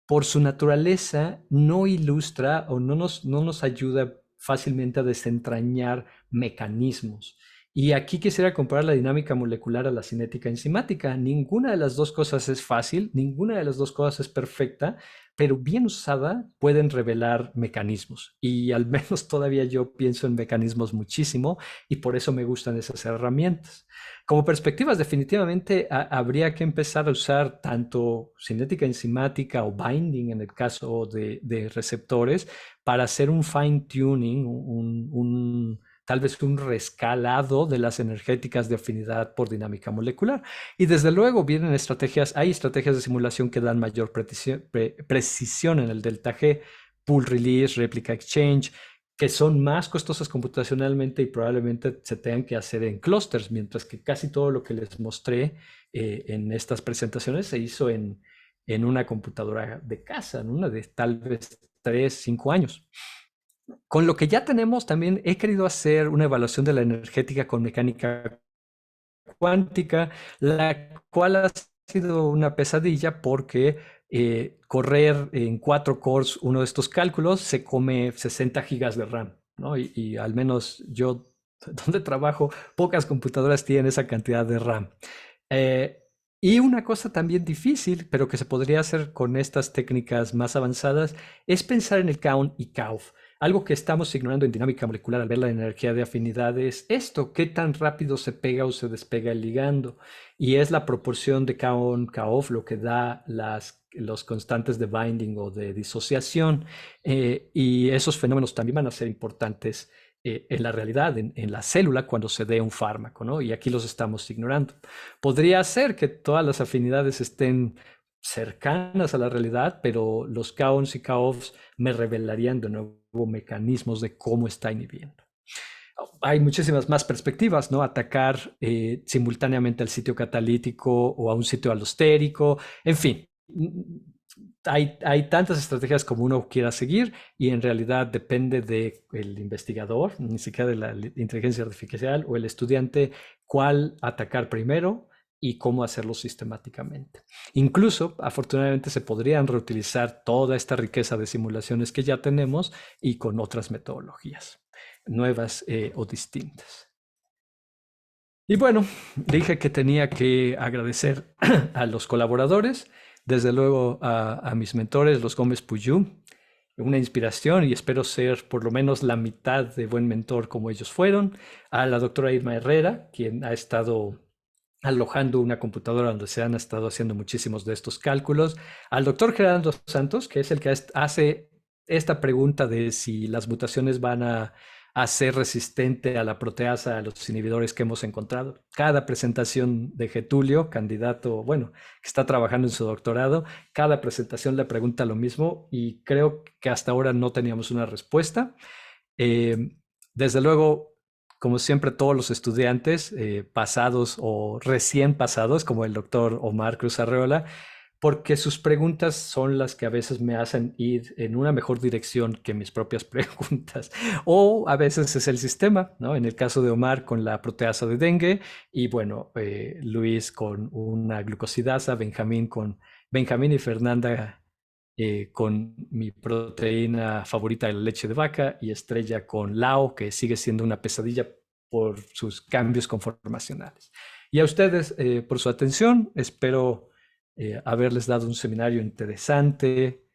por su naturaleza no ilustra o no nos ayuda fácilmente a desentrañar mecanismos. Y aquí quisiera comparar la dinámica molecular a la cinética enzimática. Ninguna de las dos cosas es fácil, ninguna de las dos cosas es perfecta, pero bien usada pueden revelar mecanismos. Y al menos todavía yo pienso en mecanismos muchísimo y por eso me gustan esas herramientas. Como perspectivas, definitivamente habría que empezar a usar tanto cinética enzimática o binding en el caso de receptores para hacer un fine tuning, tal vez un rescalado de las energéticas de afinidad por dinámica molecular. Y desde luego vienen estrategias, hay estrategias de simulación que dan mayor precisión en el delta G, pool release, replica exchange, que son más costosas computacionalmente y probablemente se tengan que hacer en clústeres, mientras que casi todo lo que les mostré en estas presentaciones se hizo en una computadora de casa, en una de tal vez 3, 5 años. Con lo que ya tenemos, también he querido hacer una evaluación de la energética con mecánica cuántica, la cual ha sido una pesadilla porque correr en 4 cores uno de estos cálculos se come 60 gigas de RAM, ¿no? Y al menos yo, donde trabajo, pocas computadoras tienen esa cantidad de RAM. Eh, y una cosa también difícil, pero que se podría hacer con estas técnicas más avanzadas, es pensar en el count y CAUF. Algo que estamos ignorando en dinámica molecular al ver la energía de afinidad es esto, qué tan rápido se pega o se despega el ligando. Y es la proporción de K-on-K-off lo que da los constantes de binding o de disociación. Y esos fenómenos también van a ser importantes en la realidad, en la célula, cuando se dé un fármaco, ¿no? Y aquí los estamos ignorando. Podría ser que todas las afinidades estén cercanas a la realidad, pero los K-ons y K-offs me revelarían de nuevo mecanismos de cómo está inhibiendo. Hay muchísimas más perspectivas, ¿no? Atacar simultáneamente al sitio catalítico o a un sitio alostérico, en fin. Hay tantas estrategias como uno quiera seguir y en realidad depende del investigador, ni siquiera de la inteligencia artificial o el estudiante, cuál atacar primero y cómo hacerlo sistemáticamente. Incluso, afortunadamente, se podrían reutilizar toda esta riqueza de simulaciones que ya tenemos y con otras metodologías nuevas o distintas. Y bueno, dije que tenía que agradecer a los colaboradores, desde luego a mis mentores, los Gómez Puyú, una inspiración y espero ser por lo menos la mitad de buen mentor como ellos fueron, a la doctora Irma Herrera, quien ha estado alojando una computadora donde se han estado haciendo muchísimos de estos cálculos, al doctor Gerardo Santos, que es el que hace esta pregunta de si las mutaciones van a ser resistente a la proteasa, a los inhibidores que hemos encontrado. Cada presentación de Getulio, candidato, bueno, que está trabajando en su doctorado, cada presentación le pregunta lo mismo y creo que hasta ahora no teníamos una respuesta. Desde luego, como siempre, todos los estudiantes pasados o recién pasados, como el doctor Omar Cruz Arreola, porque sus preguntas son las que a veces me hacen ir en una mejor dirección que mis propias preguntas. O a veces es el sistema, ¿no? En el caso de Omar con la proteasa de dengue y bueno, Luis con una glucosidasa, Benjamín y Fernanda con mi proteína favorita de la leche de vaca y Estrella con Lao, que sigue siendo una pesadilla por sus cambios conformacionales. Y a ustedes por su atención, espero haberles dado un seminario interesante,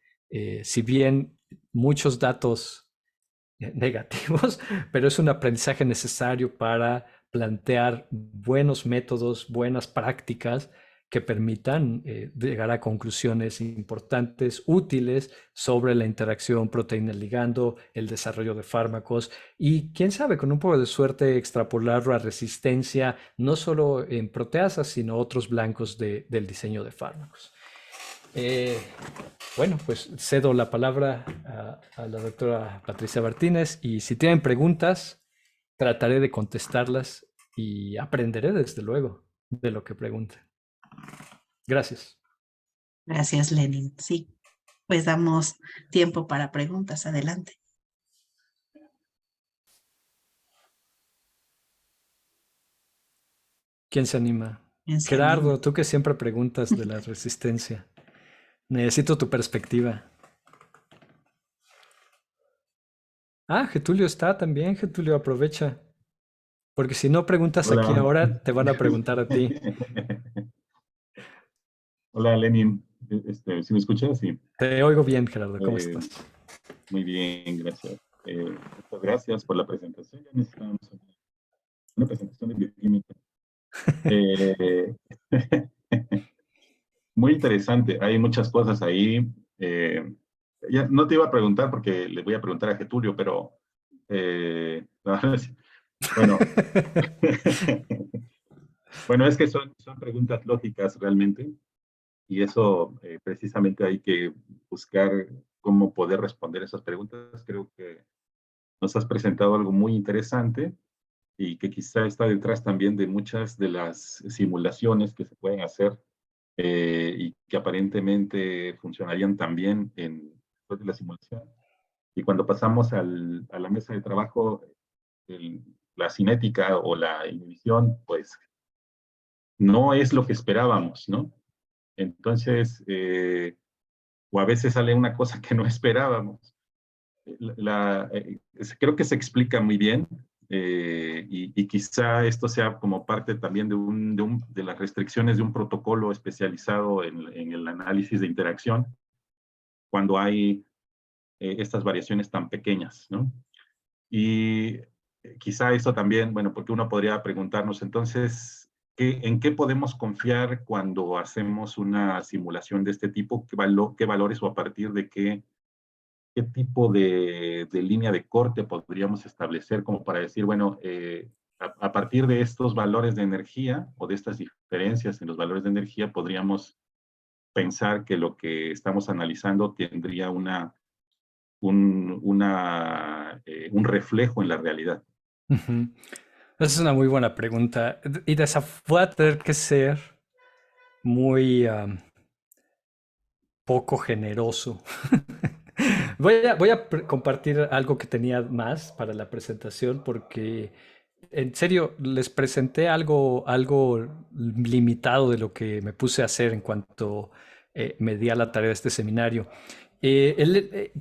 si bien muchos datos negativos, pero es un aprendizaje necesario para plantear buenos métodos, buenas prácticas que permitan llegar a conclusiones importantes, útiles sobre la interacción proteína-ligando, el desarrollo de fármacos y, quién sabe, con un poco de suerte extrapolarlo a resistencia, no solo en proteasas, sino otros blancos del diseño de fármacos. Eh, bueno, pues cedo la palabra a la doctora Patricia Martínez y si tienen preguntas, trataré de contestarlas y aprenderé desde luego de lo que pregunten. Gracias. Gracias, Lenin. Sí, pues damos tiempo para preguntas. Adelante. ¿Quién se anima? ¿Quién se anima? Gerardo, tú que siempre preguntas de la resistencia. Necesito tu perspectiva. Ah, Getulio está también. Getulio, aprovecha. Porque si no preguntas aquí Hola. ahora, te van a preguntar a ti. Hola, Lenin. ¿Sí me escuchas? Sí. Te oigo bien, Gerardo. ¿Cómo Eh, estás? Muy bien, gracias. Muchas gracias por la presentación. Ya necesitábamos una presentación de bioquímica. Eh, Muy interesante. Hay muchas cosas ahí. Ya no te iba a preguntar porque le voy a preguntar a Getulio, pero bueno, bueno, es que son preguntas lógicas realmente. Y eso precisamente hay que buscar cómo poder responder esas preguntas. Creo que nos has presentado algo muy interesante y que quizá está detrás también de muchas de las simulaciones que se pueden hacer y que aparentemente funcionarían también después de la simulación. Y cuando pasamos a la mesa de trabajo, la cinética o la inhibición, pues no es lo que esperábamos, ¿no? Entonces, o a veces sale una cosa que no esperábamos. Creo que se explica muy bien y quizá esto sea como parte también de las restricciones de un protocolo especializado en el análisis de interacción cuando hay estas variaciones tan pequeñas, ¿no? Y quizá eso también, bueno, porque uno podría preguntarnos entonces, ¿en qué podemos confiar cuando hacemos una simulación de este tipo? ¿Qué valores o a partir de qué tipo de línea de corte podríamos establecer como para decir, bueno, a partir de estos valores de energía o de estas diferencias en los valores de energía, podríamos pensar que lo que estamos analizando tendría un reflejo en la realidad? Ujú. Esa es una muy buena pregunta. Y de esa voy a tener que ser muy poco generoso. Voy a compartir algo que tenía más para la presentación porque en serio les presenté algo limitado de lo que me puse a hacer en cuanto me di a la tarea de este seminario.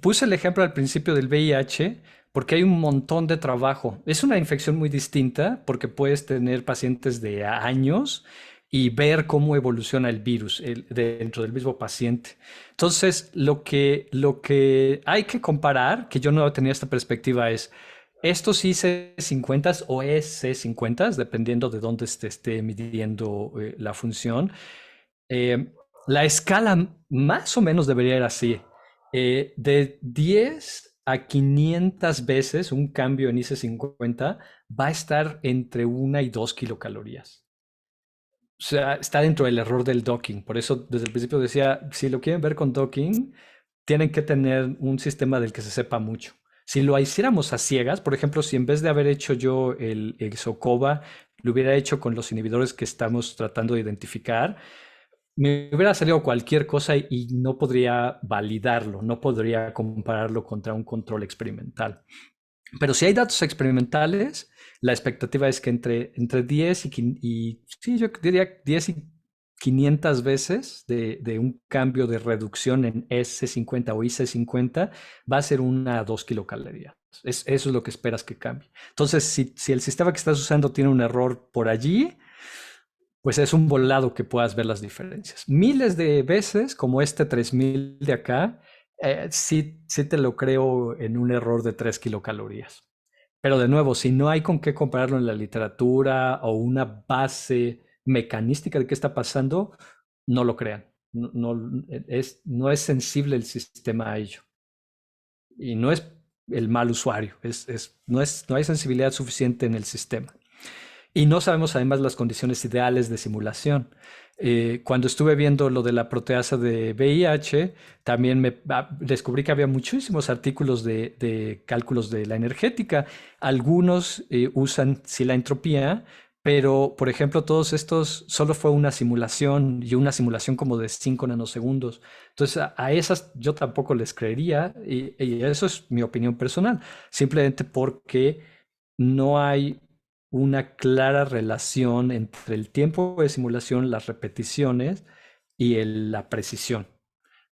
Puse el ejemplo al principio del VIH porque hay un montón de trabajo. Es una infección muy distinta porque puedes tener pacientes de años y ver cómo evoluciona el virus dentro del mismo paciente. Entonces, lo que hay que comparar, que yo no tenía esta perspectiva, es estos IC50 o EC50, dependiendo de dónde se esté midiendo la función. Eh, la escala más o menos debería ir así. De 10 a 500 veces un cambio en IC50 va a estar entre 1 y 2 kilocalorías. O sea, está dentro del error del docking. Por eso desde el principio decía, si lo quieren ver con docking, tienen que tener un sistema del que se sepa mucho. Si lo hiciéramos a ciegas, por ejemplo, si en vez de haber hecho yo el SOCOVA, lo hubiera hecho con los inhibidores que estamos tratando de identificar, me hubiera salido cualquier cosa y no podría validarlo, no podría compararlo contra un control experimental. Pero si hay datos experimentales, la expectativa es que entre 10 sí, yo diría 10 y 500 veces de un cambio de reducción en S50 o IC50 va a ser 1 a 2 kilocalorías. Eso es lo que esperas que cambie. Entonces, si el sistema que estás usando tiene un error por allí, pues es un volado que puedas ver las diferencias. Miles de veces, como este 3000 de acá, sí te lo creo en un error de 3 kilocalorías. Pero de nuevo, si no hay con qué compararlo en la literatura o una base mecanística de qué está pasando, no lo crean. No es sensible el sistema a ello. Y no es el mal usuario, no hay sensibilidad suficiente en el sistema. Y no sabemos además las condiciones ideales de simulación. Cuando estuve viendo lo de la proteasa de VIH, también descubrí que había muchísimos artículos de cálculos de la energética. Algunos usan sí la entropía, pero por ejemplo todos estos solo fue una simulación y una simulación como de 5 nanosegundos. Entonces a esas yo tampoco les creería y eso es mi opinión personal, simplemente porque no hay una clara relación entre el tiempo de simulación, las repeticiones y la precisión.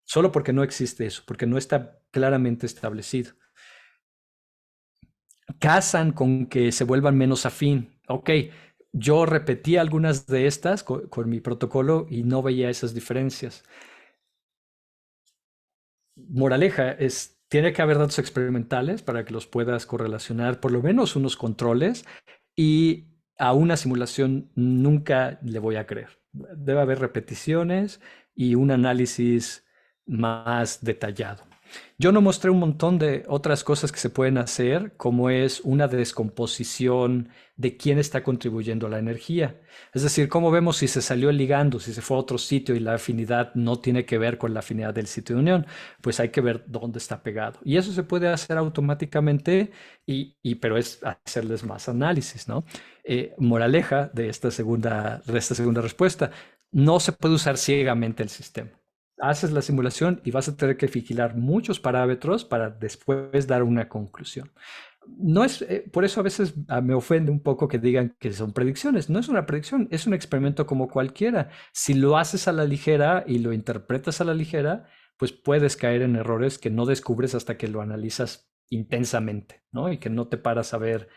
Solo porque no existe eso, porque no está claramente establecido. Casan con que se vuelvan menos afín. Ok, yo repetí algunas de estas con mi protocolo y no veía esas diferencias. Moraleja tiene que haber datos experimentales para que los puedas correlacionar, por lo menos unos controles, y a una simulación nunca le voy a creer. Debe haber repeticiones y un análisis más detallado. Yo no mostré un montón de otras cosas que se pueden hacer, como es una descomposición de quién está contribuyendo a la energía. Es decir, cómo vemos si se salió el ligando, si se fue a otro sitio y la afinidad no tiene que ver con la afinidad del sitio de unión, pues hay que ver dónde está pegado. Y eso se puede hacer automáticamente, pero es hacerles más análisis, ¿no? Moraleja de esta segunda respuesta, no se puede usar ciegamente el sistema. Haces la simulación y vas a tener que vigilar muchos parámetros para después dar una conclusión. No es, por eso a veces me ofende un poco que digan que son predicciones. No es una predicción, es un experimento como cualquiera. Si lo haces a la ligera y lo interpretas a la ligera, pues puedes caer en errores que no descubres hasta que lo analizas intensamente, ¿no? Y que no te paras a ver,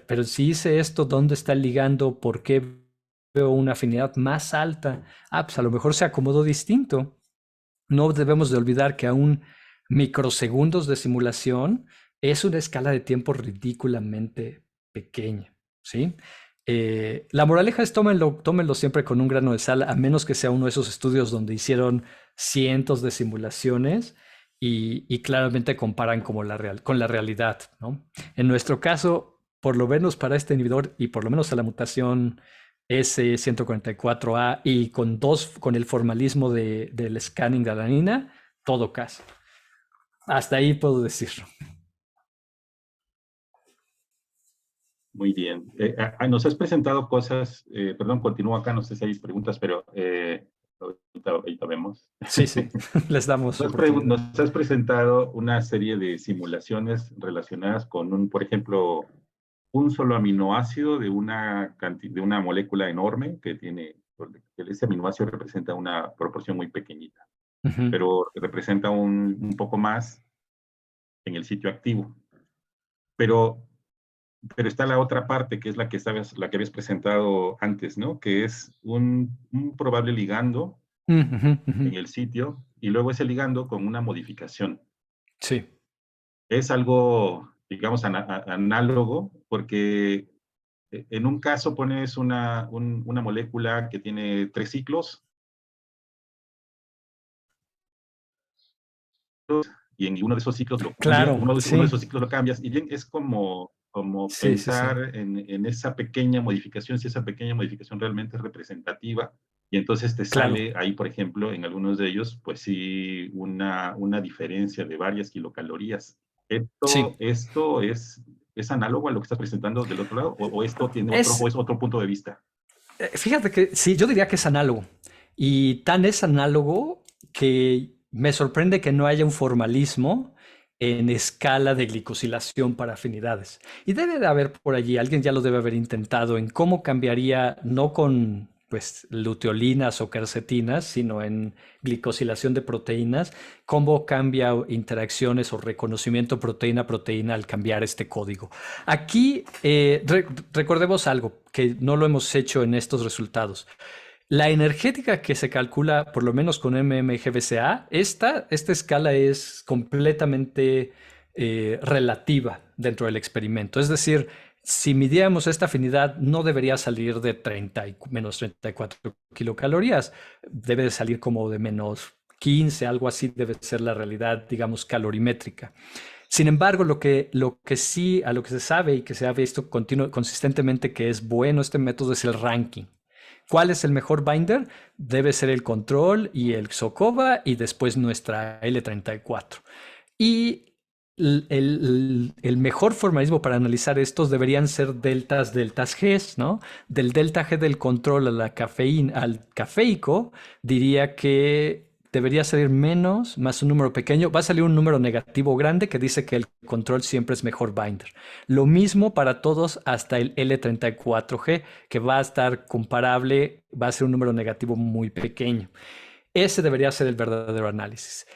pero si hice esto, ¿dónde está el ligando? ¿Por qué veo una afinidad más alta? Pues a lo mejor se acomodó distinto. No debemos de olvidar que aún microsegundos de simulación es una escala de tiempo ridículamente pequeña, ¿sí? La moraleja es tómenlo siempre con un grano de sal, a menos que sea uno de esos estudios donde hicieron cientos de simulaciones y claramente comparan con la realidad, ¿no? En nuestro caso, por lo menos para este inhibidor y por lo menos a la mutación S144A y con el formalismo del scanning de alanina, todo caso. Hasta ahí puedo decirlo. Muy bien. Nos has presentado cosas, perdón, continúo acá, no sé si hay preguntas, pero ahorita vemos. Sí, les damos. Nos has presentado una serie de simulaciones relacionadas con por ejemplo, un solo aminoácido de una molécula enorme que ese aminoácido representa una proporción muy pequeñita, pero representa un poco más en el sitio activo. Pero está la otra parte, que es la que habías presentado antes, ¿no? Que es un probable ligando en el sitio y luego ese ligando con una modificación. Sí. Es algo, digamos, análogo, porque en un caso pones una molécula que tiene 3 ciclos y en uno de esos ciclos uno de esos ciclos lo cambias, y bien es como pensar en esa pequeña modificación, si esa pequeña modificación realmente es representativa, y entonces te sale ahí, por ejemplo, en algunos de ellos, pues sí, una diferencia de varias kilocalorías. ¿Esto es análogo a lo que estás presentando del otro lado, o esto tiene es otro punto de vista? Fíjate que sí, yo diría que es análogo, y tan es análogo que me sorprende que no haya un formalismo en escala de glicosilación para afinidades. Y debe de haber por allí, alguien ya lo debe haber intentado, en cómo cambiaría, no con pues, luteolinas o quercetinas, sino en glicosilación de proteínas, cómo cambia interacciones o reconocimiento proteína-proteína al cambiar este código. Aquí recordemos algo que no lo hemos hecho en estos resultados. La energética que se calcula, por lo menos con MMGBCA, esta escala es completamente relativa dentro del experimento. Es decir, si midiéramos esta afinidad, no debería salir de menos 34 kilocalorías. Debe de salir como de menos 15, algo así debe ser la realidad, digamos, calorimétrica. Sin embargo, a lo que se sabe y que se ha visto consistentemente que es bueno este método es el ranking. ¿Cuál es el mejor binder? Debe ser el control y el Xocoba y después nuestra L34. Y el mejor formalismo para analizar estos deberían ser deltas Gs, ¿no? Del delta G del control a la cafeína, al cafeico, diría que debería salir menos más un número pequeño. Va a salir un número negativo grande que dice que el control siempre es mejor binder. Lo mismo para todos hasta el L34G, que va a estar comparable, va a ser un número negativo muy pequeño. Ese debería ser el verdadero análisis.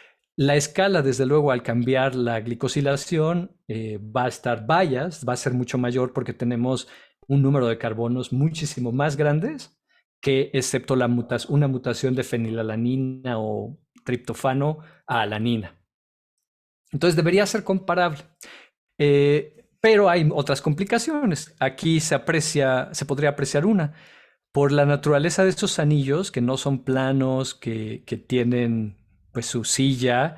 La escala, desde luego, al cambiar la glicosilación, va a estar biased, va a ser mucho mayor porque tenemos un número de carbonos muchísimo más grandes que excepto una mutación de fenilalanina o triptofano a alanina. Entonces debería ser comparable. Pero hay otras complicaciones. Aquí se podría apreciar una. Por la naturaleza de estos anillos, que no son planos, que tienen pues su silla,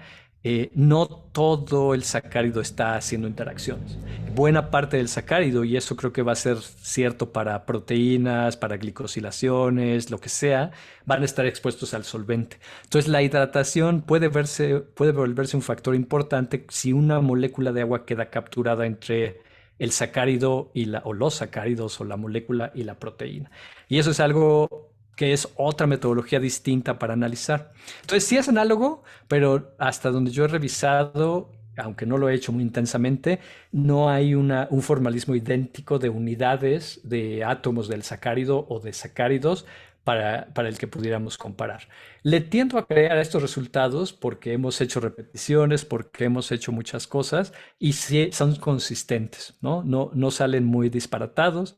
no todo el sacárido está haciendo interacciones. Buena parte del sacárido, y eso creo que va a ser cierto para proteínas, para glicosilaciones, lo que sea, van a estar expuestos al solvente. Entonces la hidratación puede volverse un factor importante si una molécula de agua queda capturada entre el sacárido o los sacáridos o la molécula y la proteína. Y eso es algo que es otra metodología distinta para analizar. Entonces sí es análogo, pero hasta donde yo he revisado, aunque no lo he hecho muy intensamente, no hay un formalismo idéntico de unidades de átomos del sacárido o de sacáridos para el que pudiéramos comparar. Le tiendo a creer a estos resultados porque hemos hecho repeticiones, porque hemos hecho muchas cosas y sí son consistentes, ¿no? No salen muy disparatados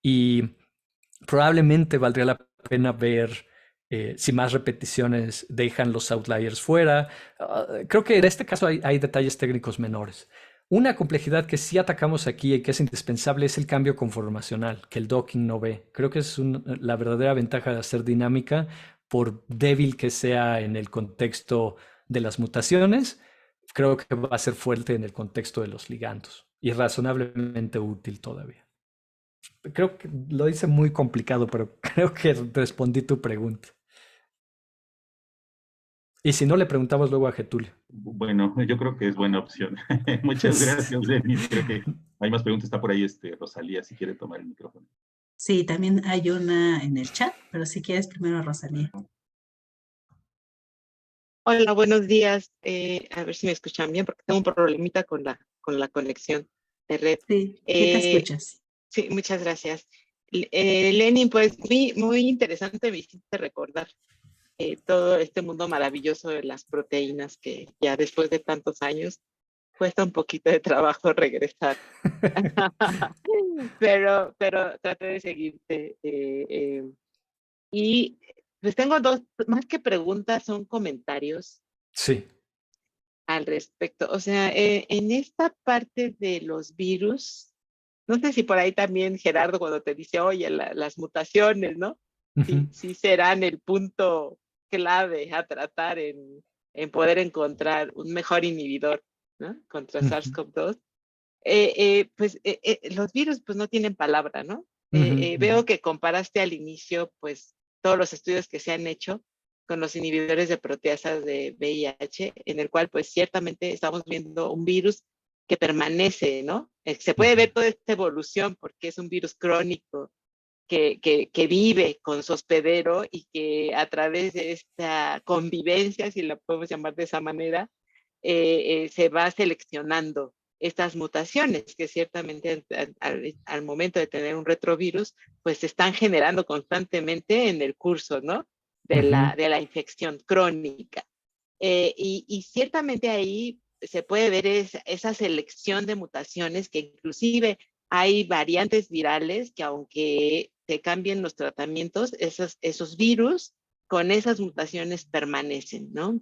y probablemente valdría la pena ver si más repeticiones dejan los outliers fuera. Creo que en este caso hay detalles técnicos menores. Una complejidad que sí atacamos aquí y que es indispensable es el cambio conformacional, que el docking no ve. Creo que es la verdadera ventaja de hacer dinámica, por débil que sea en el contexto de las mutaciones, creo que va a ser fuerte en el contexto de los ligandos y razonablemente útil todavía. Creo que lo hice muy complicado, pero creo que respondí tu pregunta. Y si no, le preguntamos luego a Getulio. Bueno, yo creo que es buena opción. Muchas gracias, Denis. Creo que hay más preguntas. Está por ahí Rosalía, si quiere tomar el micrófono. Sí, también hay una en el chat, pero si quieres primero Rosalía. Hola, buenos días. A ver si me escuchan bien, porque tengo un problemita con la conexión de red. Sí, sí te escuchas. Sí, muchas gracias. Lenin, pues muy interesante, me hiciste recordar todo este mundo maravilloso de las proteínas que ya después de tantos años cuesta un poquito de trabajo regresar. pero traté de seguirte. Y pues tengo más que preguntas, son comentarios. Sí. Al respecto. O sea, en esta parte de los virus, no sé si por ahí también Gerardo cuando te dice, oye, las mutaciones, ¿no? Sí serán el punto clave a tratar en poder encontrar un mejor inhibidor, ¿no? Contra SARS-CoV-2. Pues los virus pues no tienen palabra, ¿no? Veo que comparaste al inicio pues todos los estudios que se han hecho con los inhibidores de proteasas de VIH, en el cual pues ciertamente estamos viendo un virus que permanece, ¿no? Se puede ver toda esta evolución porque es un virus crónico que vive con su hospedero y que a través de esta convivencia, si la podemos llamar de esa manera, se va seleccionando estas mutaciones que ciertamente al momento de tener un retrovirus, pues se están generando constantemente en el curso, ¿no? De la infección crónica. Y ciertamente ahí se puede ver esa selección de mutaciones que inclusive hay variantes virales que aunque se cambien los tratamientos, esos virus con esas mutaciones permanecen, ¿no?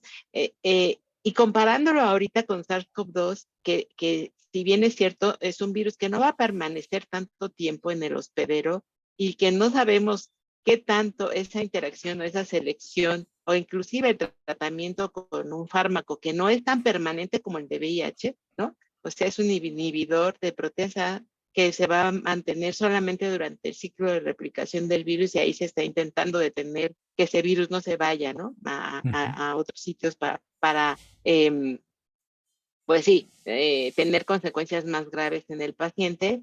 Y comparándolo ahorita con SARS-CoV-2, que si bien es cierto, es un virus que no va a permanecer tanto tiempo en el hospedero y que no sabemos qué tanto esa interacción o esa selección o inclusive el tratamiento con un fármaco que no es tan permanente como el de VIH, ¿no? O sea, es un inhibidor de proteasa que se va a mantener solamente durante el ciclo de replicación del virus y ahí se está intentando detener que ese virus no se vaya, ¿no? A otros sitios para pues sí, tener consecuencias más graves en el paciente.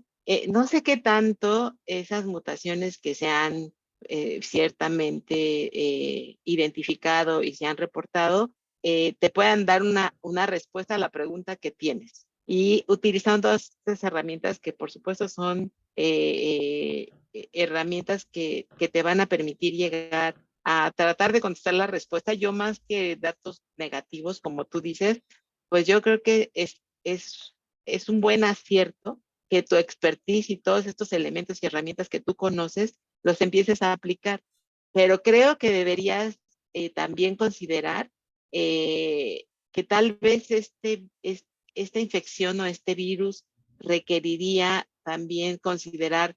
No sé qué tanto esas mutaciones que se han ciertamente identificado y se han reportado te puedan dar una respuesta a la pregunta que tienes. Y utilizando todas estas herramientas que por supuesto son herramientas que te van a permitir llegar a tratar de contestar la respuesta. Yo más que datos negativos, como tú dices, pues yo creo que es un buen acierto que tu expertise y todos estos elementos y herramientas que tú conoces los empieces a aplicar. Pero creo que deberías también considerar que tal vez esta infección o este virus requeriría también considerar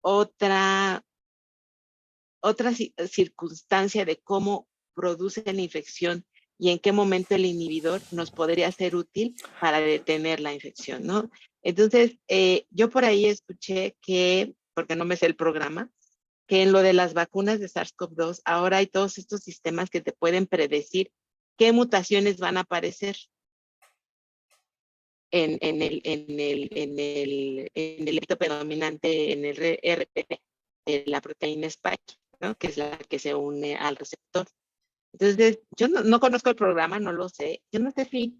otra circunstancia de cómo produce la infección y en qué momento el inhibidor nos podría ser útil para detener la infección, ¿no? Entonces, yo por ahí escuché que, porque no me sé el programa, que en lo de las vacunas de SARS-CoV-2, ahora hay todos estos sistemas que te pueden predecir qué mutaciones van a aparecer en el epitope dominante, en el RPP, la proteína Spike, ¿no? Que es la que se une al receptor. Entonces, yo no conozco el programa, no lo sé. Yo no sé si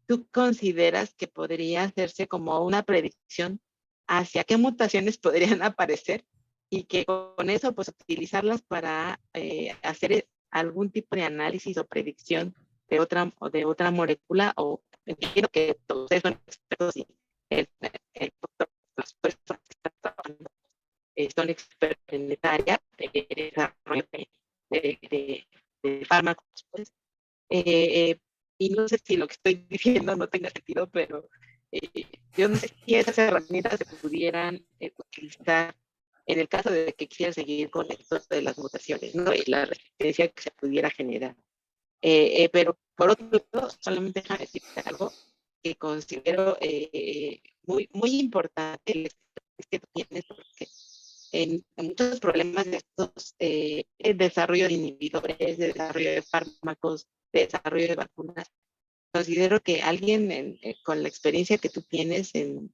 tú consideras que podría hacerse como una predicción hacia qué mutaciones podrían aparecer y que con eso, pues, utilizarlas para hacer algún tipo de análisis o predicción de otra molécula, o entiendo que todos ustedes son expertos y las personas que están trabajando son expertos en esta área de desarrollo de fármacos, pues. Y no sé si lo que estoy diciendo no tenga sentido, pero yo no sé si esas herramientas se pudieran utilizar en el caso de que quisiera seguir con esto de las mutaciones, ¿no? Y la resistencia que se pudiera generar. Pero por otro lado, solamente déjame decirte algo que considero muy importante, el que tú tienes, porque en muchos problemas de estos, el desarrollo de inhibidores, de desarrollo de fármacos, de desarrollo de vacunas, considero que alguien con la experiencia que tú tienes en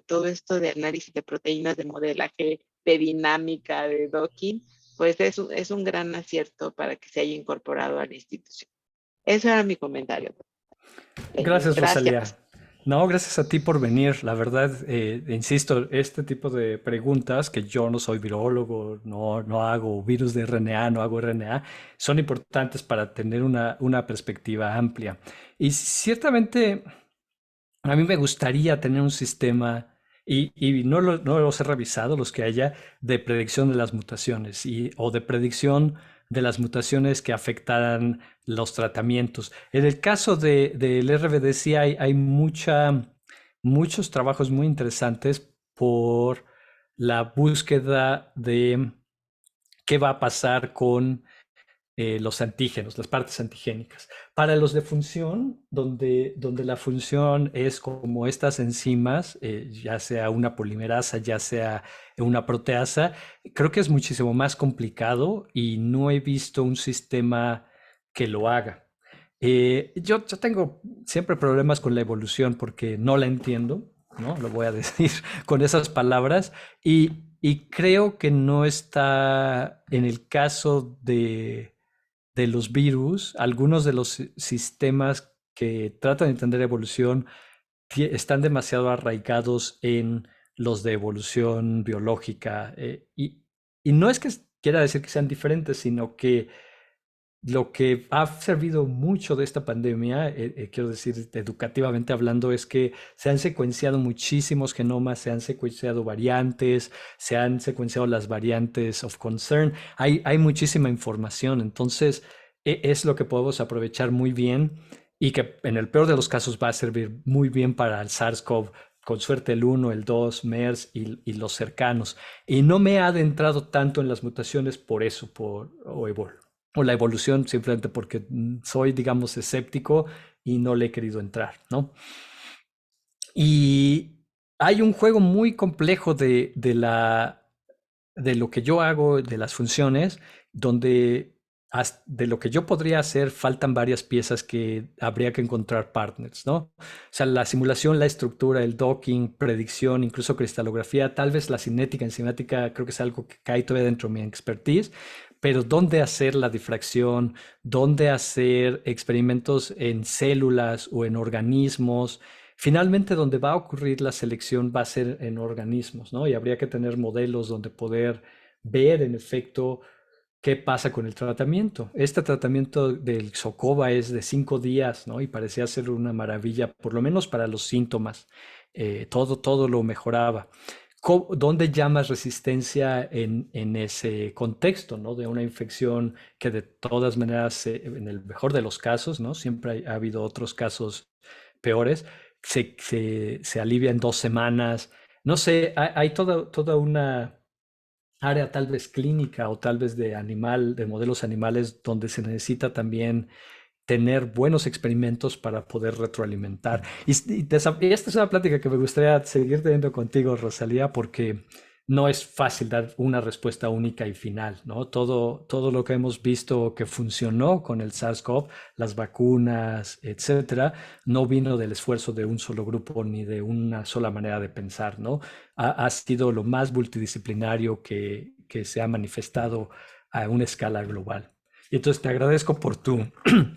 todo esto de análisis de proteínas, de modelaje, de dinámica, de docking, pues es un gran acierto para que se haya incorporado a la institución. Eso era mi comentario. Gracias, Rosalía. Gracias. No, gracias a ti por venir. La verdad, insisto, este tipo de preguntas, que yo no soy virólogo, no hago virus de RNA, no hago RNA, son importantes para tener una perspectiva amplia. Y ciertamente a mí me gustaría tener un sistema, y no los he revisado, los que haya, de predicción de las mutaciones o de predicción de las mutaciones que afectarán los tratamientos. En el caso del RBD sí hay muchos trabajos muy interesantes por la búsqueda de qué va a pasar con los antígenos, las partes antigénicas. Para los de función, donde la función es como estas enzimas, ya sea una polimerasa, ya sea una proteasa, creo que es muchísimo más complicado y no he visto un sistema que lo haga. Yo tengo siempre problemas con la evolución porque no la entiendo, ¿no? Lo voy a decir con esas palabras y creo que no está en el caso de los virus, algunos de los sistemas que tratan de entender evolución están demasiado arraigados en los de evolución biológica. Y no es que quiera decir que sean diferentes, sino que lo que ha servido mucho de esta pandemia, quiero decir, educativamente hablando, es que se han secuenciado muchísimos genomas, se han secuenciado variantes, se han secuenciado las variantes of concern. Hay muchísima información, entonces es lo que podemos aprovechar muy bien y que en el peor de los casos va a servir muy bien para el SARS-CoV, con suerte el 1, el 2, MERS y los cercanos. Y no me he adentrado tanto en las mutaciones por eso, o la evolución, simplemente porque soy, digamos, escéptico y no le he querido entrar, ¿no? Y hay un juego muy complejo de lo que yo hago, de las funciones, donde de lo que yo podría hacer faltan varias piezas que habría que encontrar partners, ¿no? O sea, la simulación, la estructura, el docking, predicción, incluso cristalografía, tal vez la cinética, enzimática, creo que es algo que cae todavía dentro de mi expertise, pero dónde hacer la difracción, dónde hacer experimentos en células o en organismos. Finalmente, donde va a ocurrir la selección va a ser en organismos, ¿no? Y habría que tener modelos donde poder ver en efecto qué pasa con el tratamiento. Este tratamiento del Xocoba es de 5 días, ¿no? Y parecía ser una maravilla, por lo menos para los síntomas. Todo lo mejoraba. ¿Dónde llamas resistencia en ese contexto, ¿no? De una infección que de todas maneras, en el mejor de los casos, ¿no? Siempre ha habido otros casos peores, se alivia en 2 semanas. No sé, hay toda una área tal vez clínica o tal vez de modelos animales donde se necesita también tener buenos experimentos para poder retroalimentar. Y esta es una plática que me gustaría seguir teniendo contigo, Rosalía, porque no es fácil dar una respuesta única y final, ¿no? Todo lo que hemos visto que funcionó con el SARS-CoV, las vacunas, etcétera, no vino del esfuerzo de un solo grupo ni de una sola manera de pensar, ¿no? Ha sido lo más multidisciplinario que se ha manifestado a una escala global. Y entonces te agradezco por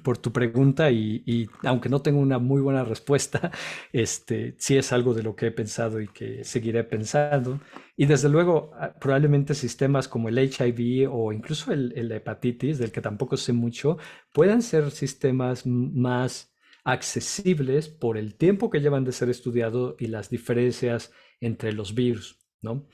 por tu pregunta y aunque no tengo una muy buena respuesta, sí es algo de lo que he pensado y que seguiré pensando. Y desde luego, probablemente sistemas como el HIV o incluso el hepatitis, del que tampoco sé mucho, puedan ser sistemas más accesibles por el tiempo que llevan de ser estudiado y las diferencias entre los virus, ¿no?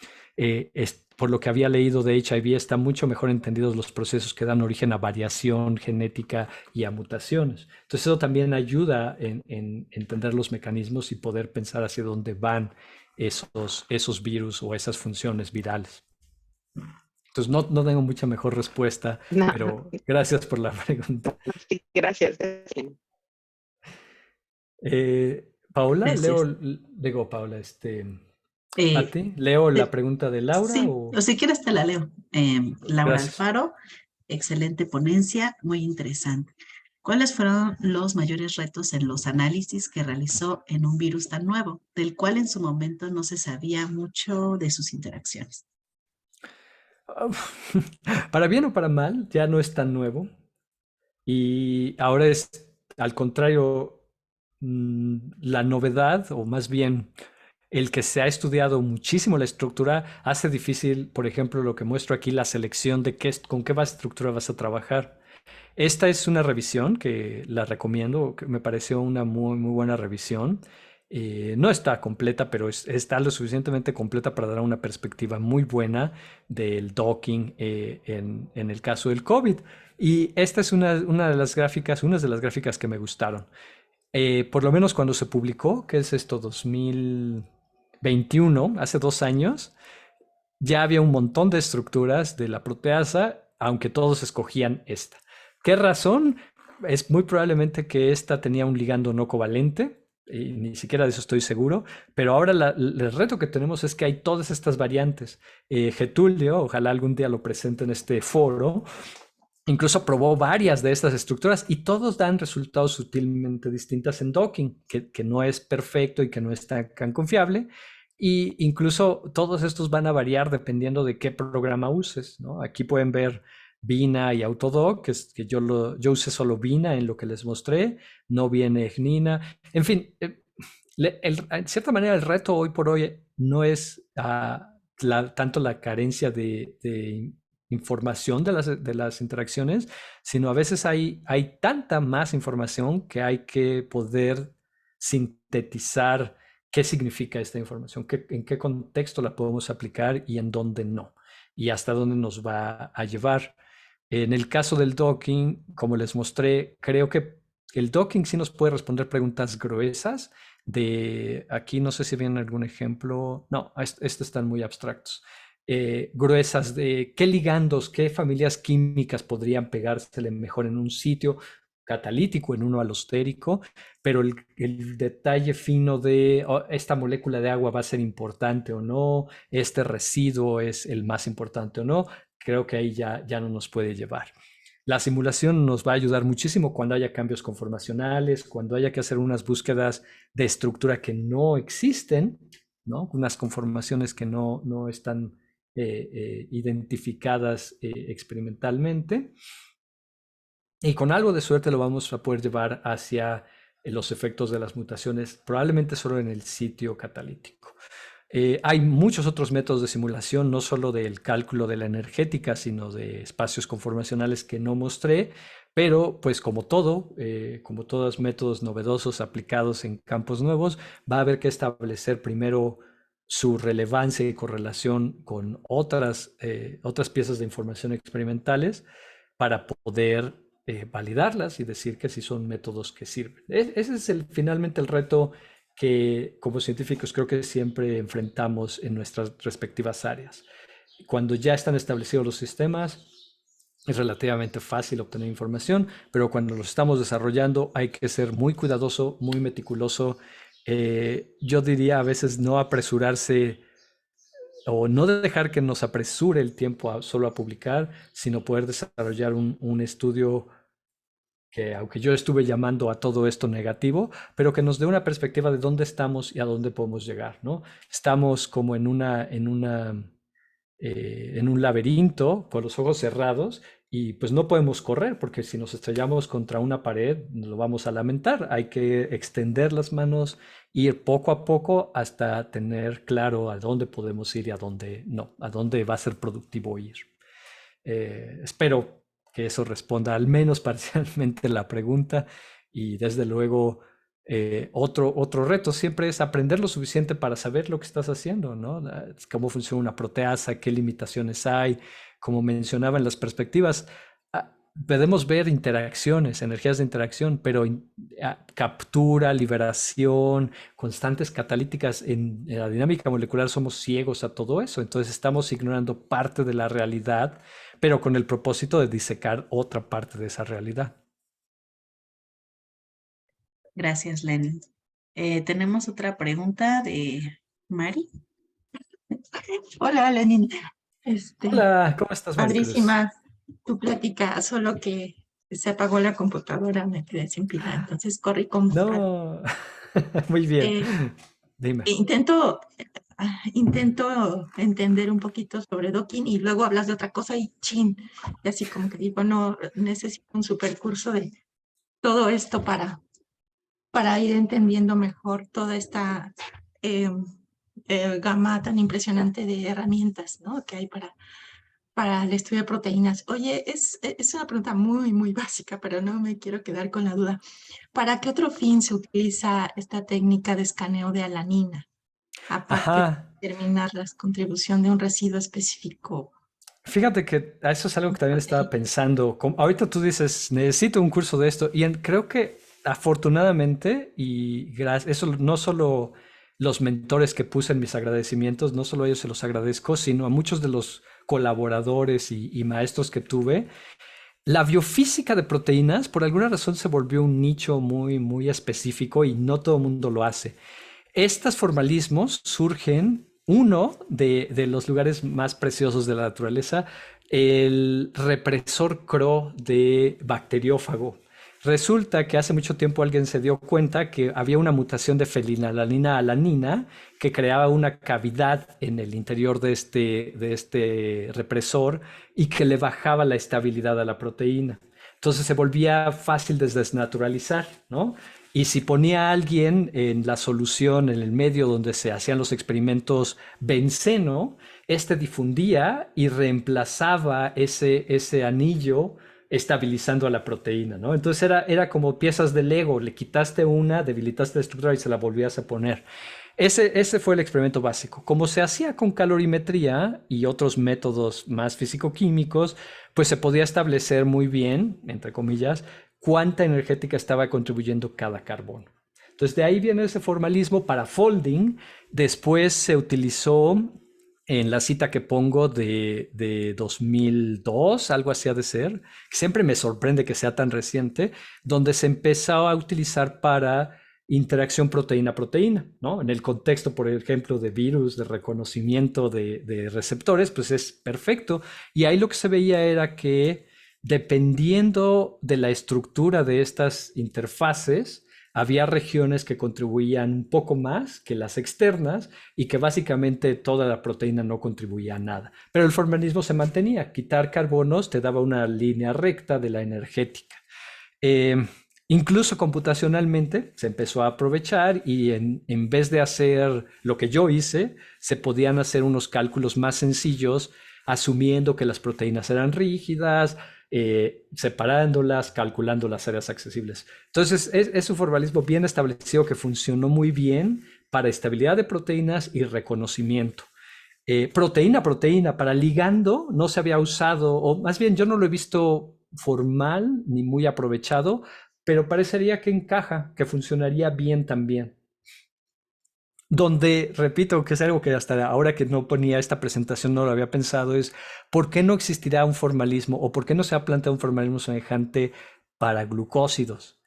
Por lo que había leído de HIV, están mucho mejor entendidos los procesos que dan origen a variación genética y a mutaciones. Entonces eso también ayuda en entender los mecanismos y poder pensar hacia dónde van esos virus o esas funciones virales. Entonces no tengo mucha mejor respuesta, No, pero gracias por la pregunta. sí, gracias. Paola, Gracias. digo Paola, Eh, Pati, ¿leo la te- pregunta de Laura sí, o...? o si quieres te la leo. Laura Gracias. Alfaro, excelente ponencia, muy interesante. ¿Cuáles fueron los mayores retos en los análisis que realizó en un virus tan nuevo, del cual en su momento no se sabía mucho de sus interacciones? Para bien o para mal, ya no es tan nuevo. Y ahora es, al contrario, la novedad, o más bien el que se ha estudiado muchísimo la estructura, hace difícil, por ejemplo, lo que muestro aquí, la selección de con qué estructura vas a trabajar. Esta es una revisión que la recomiendo, que me pareció una muy, muy buena revisión. No está completa, pero está lo suficientemente completa para dar una perspectiva muy buena del docking en el caso del COVID. Y esta es una de las gráficas, unas de las gráficas que me gustaron. Por lo menos cuando se publicó, que es esto, 2021, hace 2 años, ya había un montón de estructuras de la proteasa, aunque todos escogían esta. ¿Qué razón? Es muy probablemente que esta tenía un ligando no covalente, y ni siquiera de eso estoy seguro, pero ahora el reto que tenemos es que hay todas estas variantes. Getulio, ojalá algún día lo presente en este foro, incluso probó varias de estas estructuras y todos dan resultados sutilmente distintas en docking, que no es perfecto y que no es tan confiable. Y incluso todos estos van a variar dependiendo de qué programa uses, ¿no? Aquí pueden ver Vina y Autodoc, que yo usé solo Vina en lo que les mostré, no viene Gnina. En fin, En cierta manera, el reto hoy por hoy no es tanto la carencia de información de las interacciones, sino a veces hay tanta más información que hay que poder sintetizar qué significa esta información, en qué contexto la podemos aplicar y en dónde no, y hasta dónde nos va a llevar. En el caso del docking, como les mostré, creo que el docking sí nos puede responder preguntas gruesas aquí no sé si viene algún ejemplo, no, estos están muy abstractos. Gruesas de qué ligandos, qué familias químicas podrían pegársele mejor en un sitio catalítico, en uno alostérico, pero el detalle fino de esta molécula de agua va a ser importante o no, este residuo es el más importante o no, creo que ahí ya no nos puede llevar. La simulación nos va a ayudar muchísimo cuando haya cambios conformacionales, cuando haya que hacer unas búsquedas de estructura que no existen, ¿no? Unas conformaciones que no están identificadas experimentalmente. Y con algo de suerte lo vamos a poder llevar hacia los efectos de las mutaciones, probablemente solo en el sitio catalítico. Hay muchos otros métodos de simulación, no solo del cálculo de la energética, sino de espacios conformacionales que no mostré, pero pues como todo, como todos métodos novedosos aplicados en campos nuevos, va a haber que establecer primero su relevancia y correlación con otras piezas de información experimentales para poder validarlas y decir que sí son métodos que sirven. Ese es finalmente el reto que como científicos creo que siempre enfrentamos en nuestras respectivas áreas. Cuando ya están establecidos los sistemas, es relativamente fácil obtener información, pero cuando los estamos desarrollando hay que ser muy cuidadoso, muy meticuloso. Yo diría a veces no apresurarse o no dejar que nos apresure el tiempo solo a publicar, sino poder desarrollar un estudio que, aunque yo estuve llamando a todo esto negativo, pero que nos dé una perspectiva de dónde estamos y a dónde podemos llegar, ¿no? Estamos como en un laberinto con los ojos cerrados y pues no podemos correr porque si nos estrellamos contra una pared lo vamos a lamentar. Hay que extender las manos, ir poco a poco hasta tener claro a dónde podemos ir y a dónde no, a dónde va a ser productivo ir. Espero que eso responda al menos parcialmente la pregunta y desde luego otro reto siempre es aprender lo suficiente para saber lo que estás haciendo, ¿no? Cómo funciona una proteasa, qué limitaciones hay, como mencionaba en las perspectivas. Podemos ver interacciones, energías de interacción, pero captura, liberación, constantes catalíticas en la dinámica molecular somos ciegos a todo eso. Entonces estamos ignorando parte de la realidad, pero con el propósito de disecar otra parte de esa realidad. Gracias, Lenin. Tenemos otra pregunta de Mari. Hola, Lenin. Hola, ¿cómo estás, Maricruz? Padrísima tu plática, solo que se apagó la computadora, me quedé sin pila, entonces corrí con... No, muy bien. Dime. Intento entender un poquito sobre docking y luego hablas de otra cosa y chin, y así como que digo, no, necesito un super curso de todo esto para ir entendiendo mejor toda esta gama tan impresionante de herramientas, ¿no? Que hay para el estudio de proteínas. Oye, es una pregunta muy, muy básica, pero no me quiero quedar con la duda. ¿Para qué otro fin se utiliza esta técnica de escaneo de alanina? Aparte de determinar la contribución de un residuo específico. Fíjate que eso es algo que también estaba pensando. Ahorita tú dices, necesito un curso de esto, y creo que afortunadamente, y gracias, eso no solo los mentores que puse en mis agradecimientos, no solo a ellos se los agradezco, sino a muchos de los colaboradores y maestros que tuve. La biofísica de proteínas, por alguna razón, se volvió un nicho muy, muy específico y no todo el mundo lo hace. Estos formalismos surgen, uno de los lugares más preciosos de la naturaleza, el represor CRO de bacteriófago. Resulta que hace mucho tiempo alguien se dio cuenta que había una mutación de fenilalanina alanina que creaba una cavidad en el interior de este represor y que le bajaba la estabilidad a la proteína. Entonces se volvía fácil de desnaturalizar, ¿no? Y si ponía a alguien en la solución, en el medio donde se hacían los experimentos, benceno, este difundía y reemplazaba ese anillo estabilizando a la proteína, ¿no? Entonces era como piezas de Lego, le quitaste una, debilitaste la estructura y se la volvías a poner. Ese fue el experimento básico. Como se hacía con calorimetría y otros métodos más físico-químicos, pues se podía establecer muy bien, entre comillas, cuánta energética estaba contribuyendo cada carbono. Entonces de ahí viene ese formalismo para folding. Después se utilizó en la cita que pongo de 2002, algo así ha de ser. Siempre me sorprende que sea tan reciente, donde se empezó a utilizar para interacción proteína-proteína, ¿no? En el contexto, por ejemplo, de virus, de reconocimiento de receptores, pues es perfecto. Y ahí lo que se veía era que dependiendo de la estructura de estas interfaces, había regiones que contribuían un poco más que las externas y que básicamente toda la proteína no contribuía a nada. Pero el formalismo se mantenía. Quitar carbonos te daba una línea recta de la energética. Incluso computacionalmente se empezó a aprovechar y en vez de hacer lo que yo hice, se podían hacer unos cálculos más sencillos asumiendo que las proteínas eran rígidas, separándolas, calculando las áreas accesibles. Entonces es un formalismo bien establecido que funcionó muy bien para estabilidad de proteínas y reconocimiento. Proteína para ligando no se había usado, o más bien yo no lo he visto formal ni muy aprovechado, pero parecería que encaja, que funcionaría bien también. Donde, repito, que es algo que hasta ahora que no ponía esta presentación no lo había pensado, es ¿por qué no existirá un formalismo o por qué no se ha planteado un formalismo semejante para glucósidos?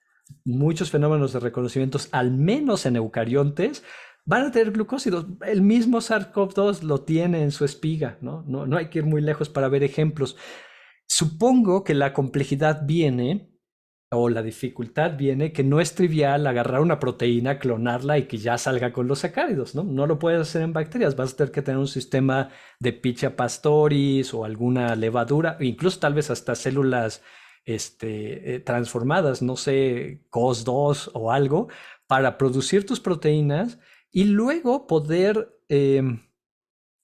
Muchos fenómenos de reconocimiento, al menos en eucariontes, van a tener glucósidos. El mismo SARS-CoV-2 lo tiene en su espiga, ¿no? No hay que ir muy lejos para ver ejemplos. Supongo que la complejidad viene, o la dificultad viene, que no es trivial agarrar una proteína, clonarla y que ya salga con los sacáridos, ¿no? No lo puedes hacer en bacterias, vas a tener que tener un sistema de Pichia pastoris o alguna levadura, incluso tal vez hasta células transformadas, no sé, COS2 o algo, para producir tus proteínas y luego poder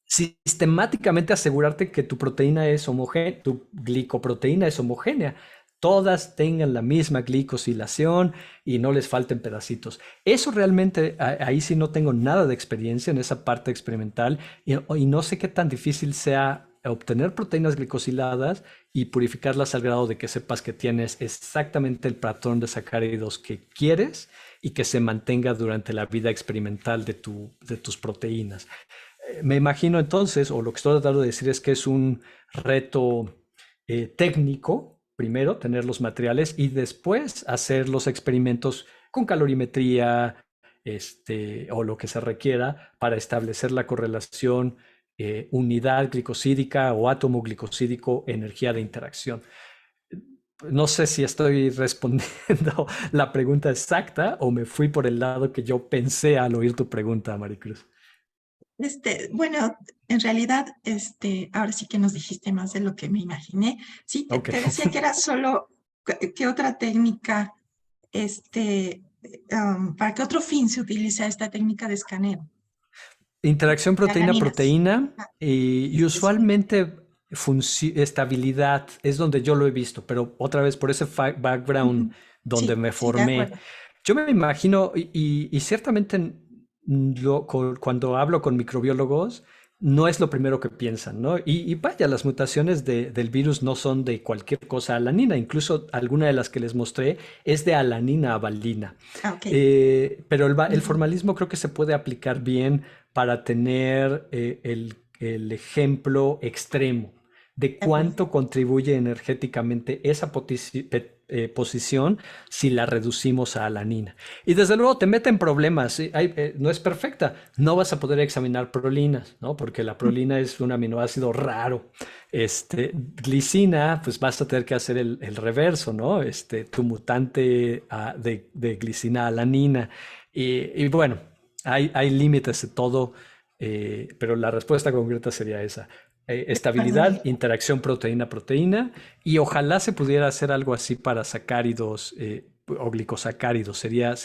sistemáticamente asegurarte que tu proteína es homogénea, tu glicoproteína es homogénea. Todas tengan la misma glicosilación y no les falten pedacitos. Eso realmente, ahí sí no tengo nada de experiencia en esa parte experimental y no sé qué tan difícil sea obtener proteínas glicosiladas y purificarlas al grado de que sepas que tienes exactamente el patrón de sacáridos que quieres y que se mantenga durante la vida experimental de tus proteínas. Me imagino entonces, o lo que estoy tratando de decir es que es un reto técnico. Primero, tener los materiales y después hacer los experimentos con calorimetría o lo que se requiera para establecer la correlación unidad glicosídica o átomo glicosídico, energía de interacción. No sé si estoy respondiendo la pregunta exacta o me fui por el lado que yo pensé al oír tu pregunta, Maricruz. Bueno, en realidad, ahora sí que nos dijiste más de lo que me imaginé. Sí, te decía que era solo, ¿qué otra técnica, para qué otro fin se utiliza esta técnica de escaneo? Interacción proteína-proteína y usualmente estabilidad es donde yo lo he visto, pero otra vez por ese background donde me formé. Yo me imagino, y ciertamente cuando hablo con microbiólogos, no es lo primero que piensan, ¿no? Y vaya, las mutaciones del virus no son de cualquier cosa alanina, incluso alguna de las que les mostré es de alanina a valina. Pero el formalismo creo que se puede aplicar bien para tener el ejemplo extremo de cuánto contribuye energéticamente esa posición si la reducimos a alanina. Y desde luego te mete en problemas. No es perfecta. No vas a poder examinar prolinas, ¿no? Porque la prolina es un aminoácido raro. Glicina, pues vas a tener que hacer el reverso, ¿no? Tu mutante de glicina a alanina. Y bueno, hay límites de todo, pero la respuesta concreta sería esa. Estabilidad, interacción proteína-proteína y ojalá se pudiera hacer algo así para sacáridos o glicosacáridos. Sería,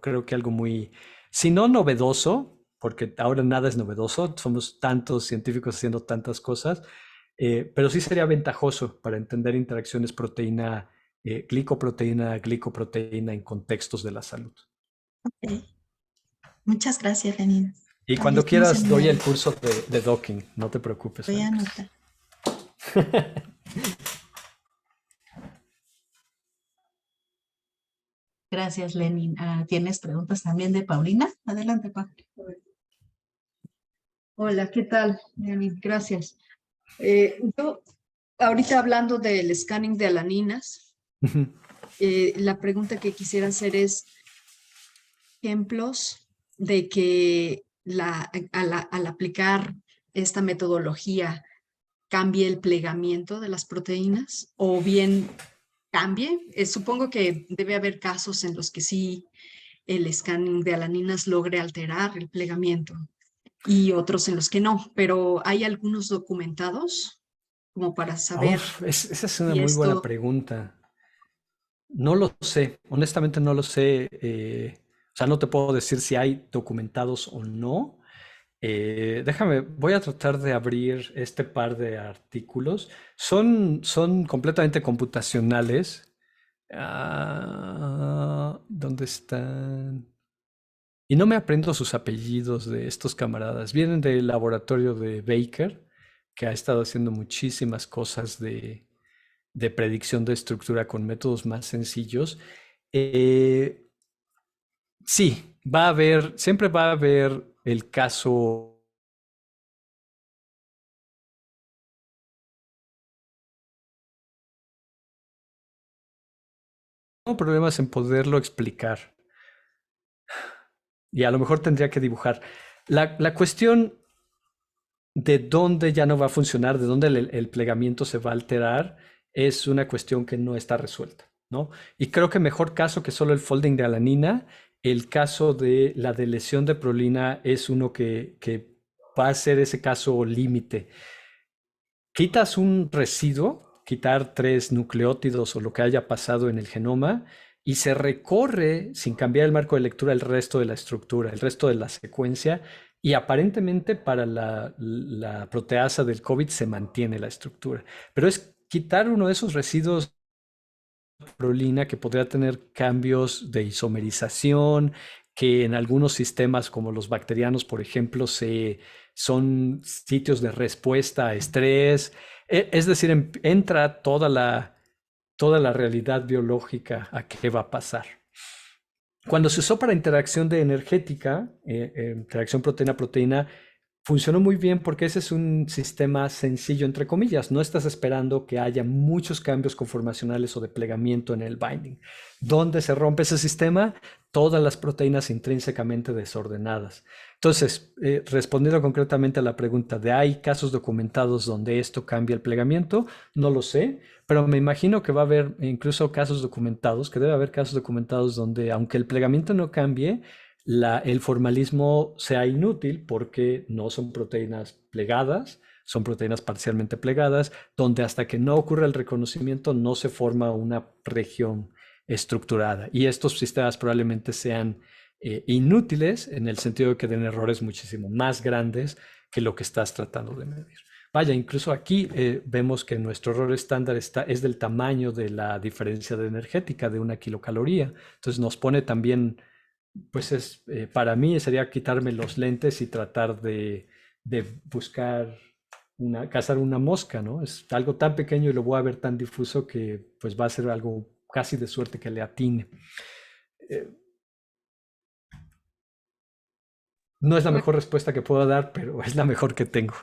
creo que algo muy, si no novedoso, porque ahora nada es novedoso, somos tantos científicos haciendo tantas cosas, pero sí sería ventajoso para entender interacciones proteína, glicoproteína en contextos de la salud. Ok. Muchas gracias, Lenin. Y cuando Padrísimo quieras doy el seminario. curso de docking, no te preocupes, Voy a Alex. anotar. Gracias, Lenin. ¿Tienes preguntas también de Paulina? Adelante, Paulina. Hola, ¿qué tal? Gracias. Yo, ahorita hablando del scanning de alaninas, la pregunta que quisiera hacer es ejemplos de que al aplicar esta metodología cambie el plegamiento de las proteínas o bien cambie. Supongo que debe haber casos en los que sí el scanning de alaninas logre alterar el plegamiento y otros en los que no, pero hay algunos documentados como para saber Esa es una si muy buena esto... pregunta. No lo sé, honestamente no lo sé. O sea, no te puedo decir si hay documentados o no. Déjame, voy a tratar de abrir este par de artículos. Son completamente computacionales. ¿Dónde están? Y no me aprendo sus apellidos de estos camaradas. Vienen del laboratorio de Baker, que ha estado haciendo muchísimas cosas de predicción de estructura con métodos más sencillos. Sí, siempre va a haber el caso. No problemas en poderlo explicar. Y a lo mejor tendría que dibujar. La cuestión de dónde ya no va a funcionar, de dónde el plegamiento se va a alterar, es una cuestión que no está resuelta, ¿no? Y creo que mejor caso que solo el folding de alanina, el caso de la delesión de prolina es uno que va a ser ese caso límite. Quitas un residuo, quitar 3 nucleótidos o lo que haya pasado en el genoma, y se recorre sin cambiar el marco de lectura el resto de la estructura, el resto de la secuencia, y aparentemente para la proteasa del COVID se mantiene la estructura. Pero es quitar uno de esos residuos de prolina que podría tener cambios de isomerización, que en algunos sistemas como los bacterianos, por ejemplo, son sitios de respuesta a estrés. Es decir, entra toda la realidad biológica a qué va a pasar. Cuando se usó para interacción de energética, interacción proteína-proteína, funcionó muy bien porque ese es un sistema sencillo, entre comillas. No estás esperando que haya muchos cambios conformacionales o de plegamiento en el binding. ¿Dónde se rompe ese sistema? Todas las proteínas intrínsecamente desordenadas. Entonces, respondiendo concretamente a la pregunta de ¿hay casos documentados donde esto cambia el plegamiento? No lo sé, pero me imagino que va a haber incluso casos documentados, que debe haber casos documentados donde aunque el plegamiento no cambie, el formalismo sea inútil porque no son proteínas plegadas, son proteínas parcialmente plegadas, donde hasta que no ocurra el reconocimiento no se forma una región estructurada. Y estos sistemas probablemente sean inútiles en el sentido de que den errores muchísimo más grandes que lo que estás tratando de medir. Vaya, incluso aquí vemos que nuestro error estándar es del tamaño de la diferencia de energética de 1 kilocaloría. Entonces nos pone también, pues para mí sería quitarme los lentes y tratar de buscar cazar una mosca, ¿no? Es algo tan pequeño y lo voy a ver tan difuso que pues va a ser algo casi de suerte que le atine. No es la mejor respuesta que puedo dar, pero es la mejor que tengo.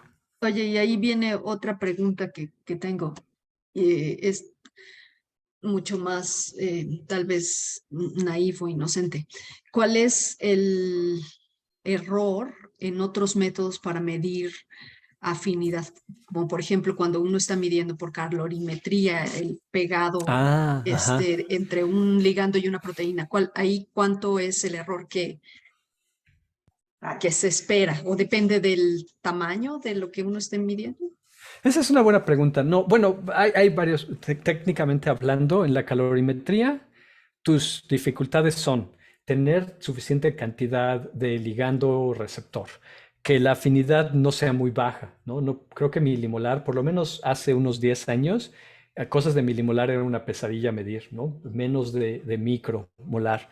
Oye, y ahí viene otra pregunta que tengo. Es mucho más, tal vez, naif o inocente. ¿Cuál es el error en otros métodos para medir afinidad? Como por ejemplo, cuando uno está midiendo por calorimetría el pegado entre un ligando y una proteína. Ahí cuánto es el error que se espera o depende del tamaño de lo que uno esté midiendo? Esa es una buena pregunta. No, bueno, hay varios, técnicamente hablando, en la calorimetría, tus dificultades son tener suficiente cantidad de ligando receptor, que la afinidad no sea muy baja, ¿no? No creo que milimolar, por lo menos hace unos 10 años, cosas de milimolar era una pesadilla medir, ¿no? Menos de micromolar.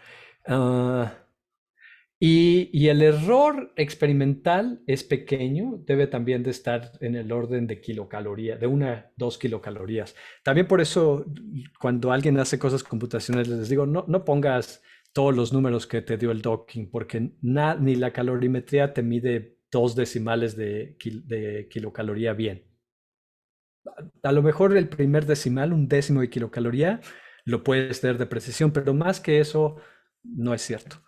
Y el error experimental es pequeño, debe también de estar en el orden de kilocalorías, de 2 kilocalorías. También por eso, cuando alguien hace cosas computacionales, les digo, no pongas todos los números que te dio el docking, porque ni la calorimetría te mide 2 decimales de kilocaloría bien. A lo mejor el primer decimal, 1/10 de kilocaloría, lo puedes tener de precisión, pero más que eso, no es cierto.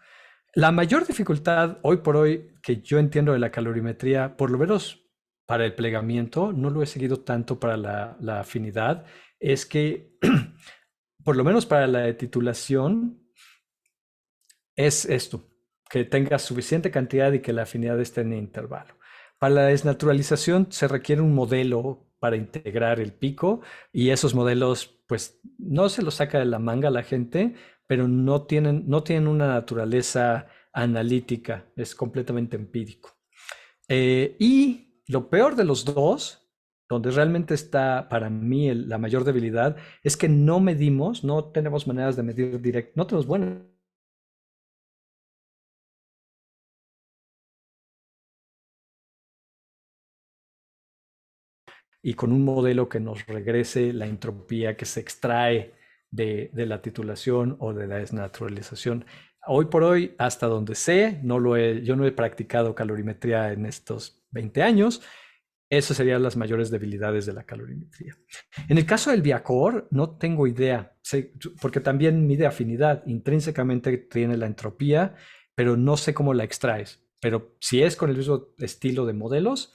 La mayor dificultad hoy por hoy que yo entiendo de la calorimetría, por lo menos para el plegamiento, no lo he seguido tanto para la afinidad, es que por lo menos para la de titulación es esto, que tengas suficiente cantidad y que la afinidad esté en intervalo. Para la desnaturalización se requiere un modelo para integrar el pico y esos modelos pues no se los saca de la manga la gente, pero no tienen una naturaleza analítica, es completamente empírico. Y lo peor de los dos, donde realmente está para mí la mayor debilidad, es que no medimos, no tenemos maneras de medir directo, no tenemos buenas. Y con un modelo que nos regrese la entropía que se extrae de la titulación o de la desnaturalización. Hoy por hoy, hasta donde sé, yo no he practicado calorimetría en estos 20 años. Esas serían las mayores debilidades de la calorimetría. En el caso del Viacor, no tengo idea, porque también mide afinidad. Intrínsecamente tiene la entropía, pero no sé cómo la extraes. Pero si es con el mismo estilo de modelos,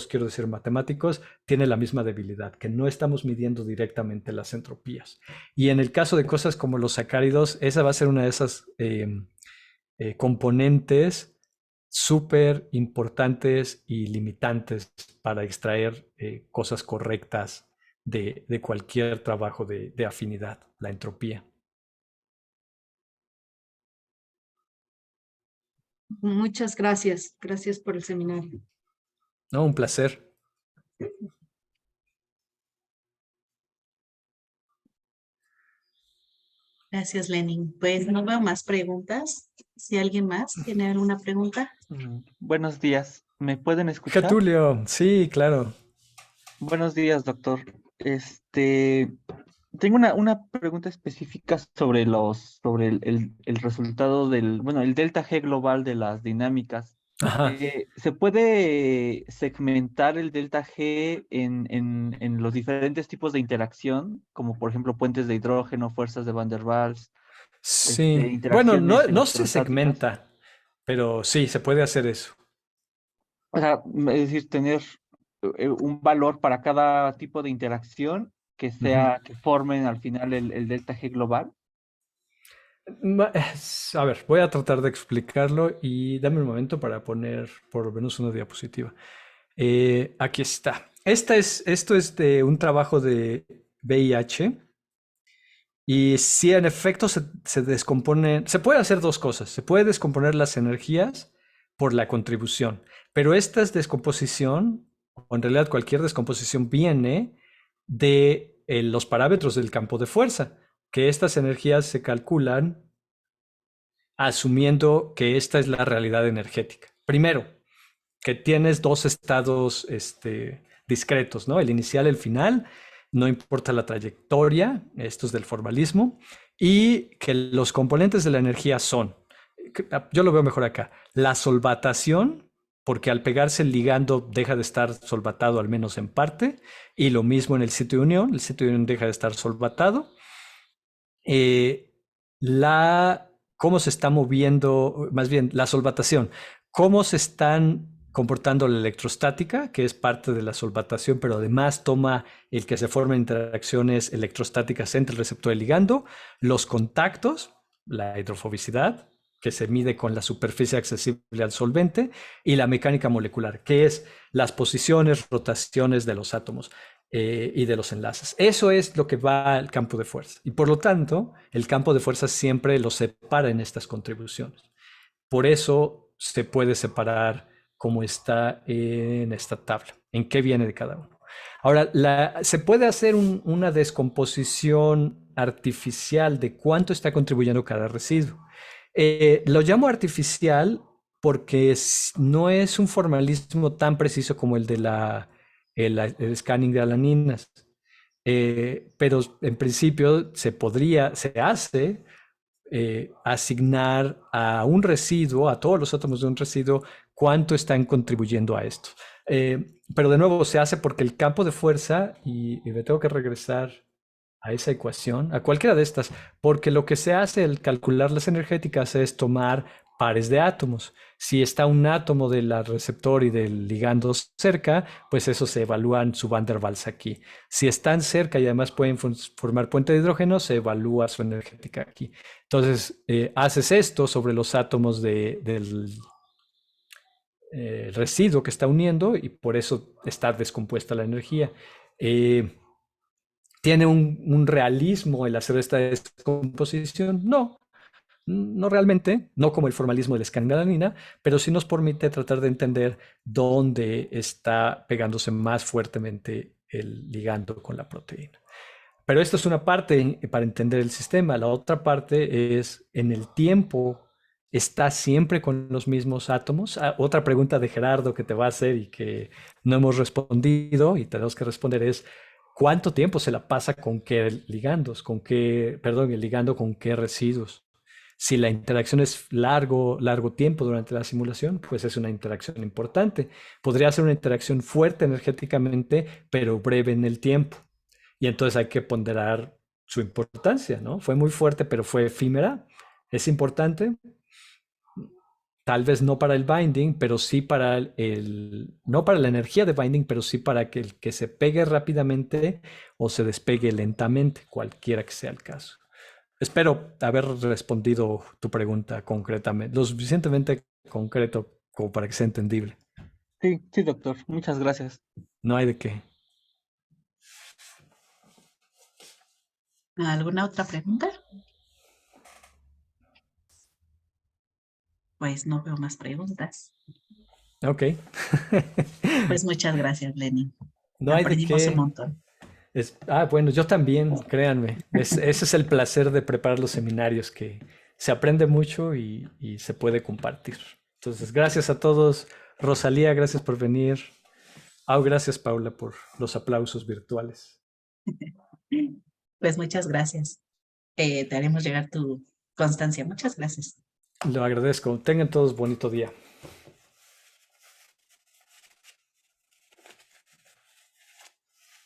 quiero decir matemáticos, tiene la misma debilidad, que no estamos midiendo directamente las entropías. Y en el caso de cosas como los sacáridos, esa va a ser una de esas componentes súper importantes y limitantes para extraer cosas correctas de cualquier trabajo de afinidad, la entropía. Muchas gracias. Gracias por el seminario. No, un placer. Gracias, Lenin. Pues no veo más preguntas. Si alguien más tiene alguna pregunta. Buenos días. ¿Me pueden escuchar? Tulio, sí, claro. Buenos días, doctor. Tengo una pregunta específica sobre el resultado el delta G global de las dinámicas. Ajá. ¿Se puede segmentar el delta G en los diferentes tipos de interacción, como por ejemplo puentes de hidrógeno, fuerzas de Van der Waals? Sí. Bueno, no se electrostáticas? segmenta, pero sí, se puede hacer eso. O sea, es decir, tener un valor para cada tipo de interacción que formen al final el delta G global. A ver, voy a tratar de explicarlo y dame un momento para poner por lo menos una diapositiva. Aquí está. Esto es de un trabajo de VIH y si en efecto se descompone, se puede hacer dos cosas. Se puede descomponer las energías por la contribución, pero esta descomposición, o en realidad cualquier descomposición, viene de los parámetros del campo de fuerza, que estas energías se calculan asumiendo que esta es la realidad energética. Primero, que tienes dos estados discretos, ¿no? El inicial, el final, no importa la trayectoria, esto es del formalismo, y que los componentes de la energía son, yo lo veo mejor acá, la solvatación, porque al pegarse el ligando deja de estar solvatado al menos en parte, y lo mismo en el sitio de unión, deja de estar solvatado. Cómo se está moviendo, más bien la solvatación, cómo se están comportando la electrostática, que es parte de la solvatación, pero además toma el que se formen interacciones electrostáticas entre el receptor y el ligando, los contactos, la hidrofobicidad, que se mide con la superficie accesible al solvente, y la mecánica molecular, que es las posiciones, rotaciones de los átomos. y de los enlaces. Eso es lo que va al campo de fuerza. Y por lo tanto, el campo de fuerza siempre lo separa en estas contribuciones. Por eso se puede separar como está en esta tabla, en qué viene de cada uno. Ahora, se puede hacer una descomposición artificial de cuánto está contribuyendo cada residuo. Lo llamo artificial porque no es un formalismo tan preciso como el de el scanning de alaninas. Pero en principio se hace asignar a un residuo, a todos los átomos de un residuo, cuánto están contribuyendo a esto. Pero de nuevo se hace porque el campo de fuerza, y me tengo que regresar a esa ecuación, a cualquiera de estas, porque lo que se hace al calcular las energéticas es tomar pares de átomos. Si está un átomo del receptor y del ligando cerca, pues eso se evalúa en su Van der Waals aquí. Si están cerca y además pueden formar puente de hidrógeno, se evalúa su energética aquí. Entonces, haces esto sobre los átomos del residuo que está uniendo y por eso está descompuesta la energía. ¿Tiene un realismo el hacer esta descomposición? No realmente, no como el formalismo de la escangalanina, pero sí nos permite tratar de entender dónde está pegándose más fuertemente el ligando con la proteína. Pero esto es una parte para entender el sistema. La otra parte es en el tiempo, ¿está siempre con los mismos átomos? Otra pregunta de Gerardo que te va a hacer y que no hemos respondido y tenemos que responder es ¿cuánto tiempo se la pasa con qué ligandos? El ligando con qué residuos. Si la interacción es largo tiempo durante la simulación, pues es una interacción importante. Podría ser una interacción fuerte energéticamente, pero breve en el tiempo. Y entonces hay que ponderar su importancia, ¿no? Fue muy fuerte, pero fue efímera. Es importante. Tal vez no para el binding, pero sí para no para la energía de binding, pero sí para que se pegue rápidamente o se despegue lentamente, cualquiera que sea el caso. Espero haber respondido tu pregunta concretamente, lo suficientemente concreto como para que sea entendible. Sí, sí, doctor. Muchas gracias. No hay de qué. ¿Alguna otra pregunta? Pues no veo más preguntas. Ok. Pues muchas gracias, Lenin. No hay de Aprendimos un qué. montón. Bueno, yo también, créanme. Ese es el placer de preparar los seminarios, que se aprende mucho y se puede compartir. Entonces, gracias a todos. Rosalía, gracias por venir. Gracias, Paula, por los aplausos virtuales. Pues muchas gracias. Te haremos llegar tu constancia. Muchas gracias. Lo agradezco. Tengan todos bonito día.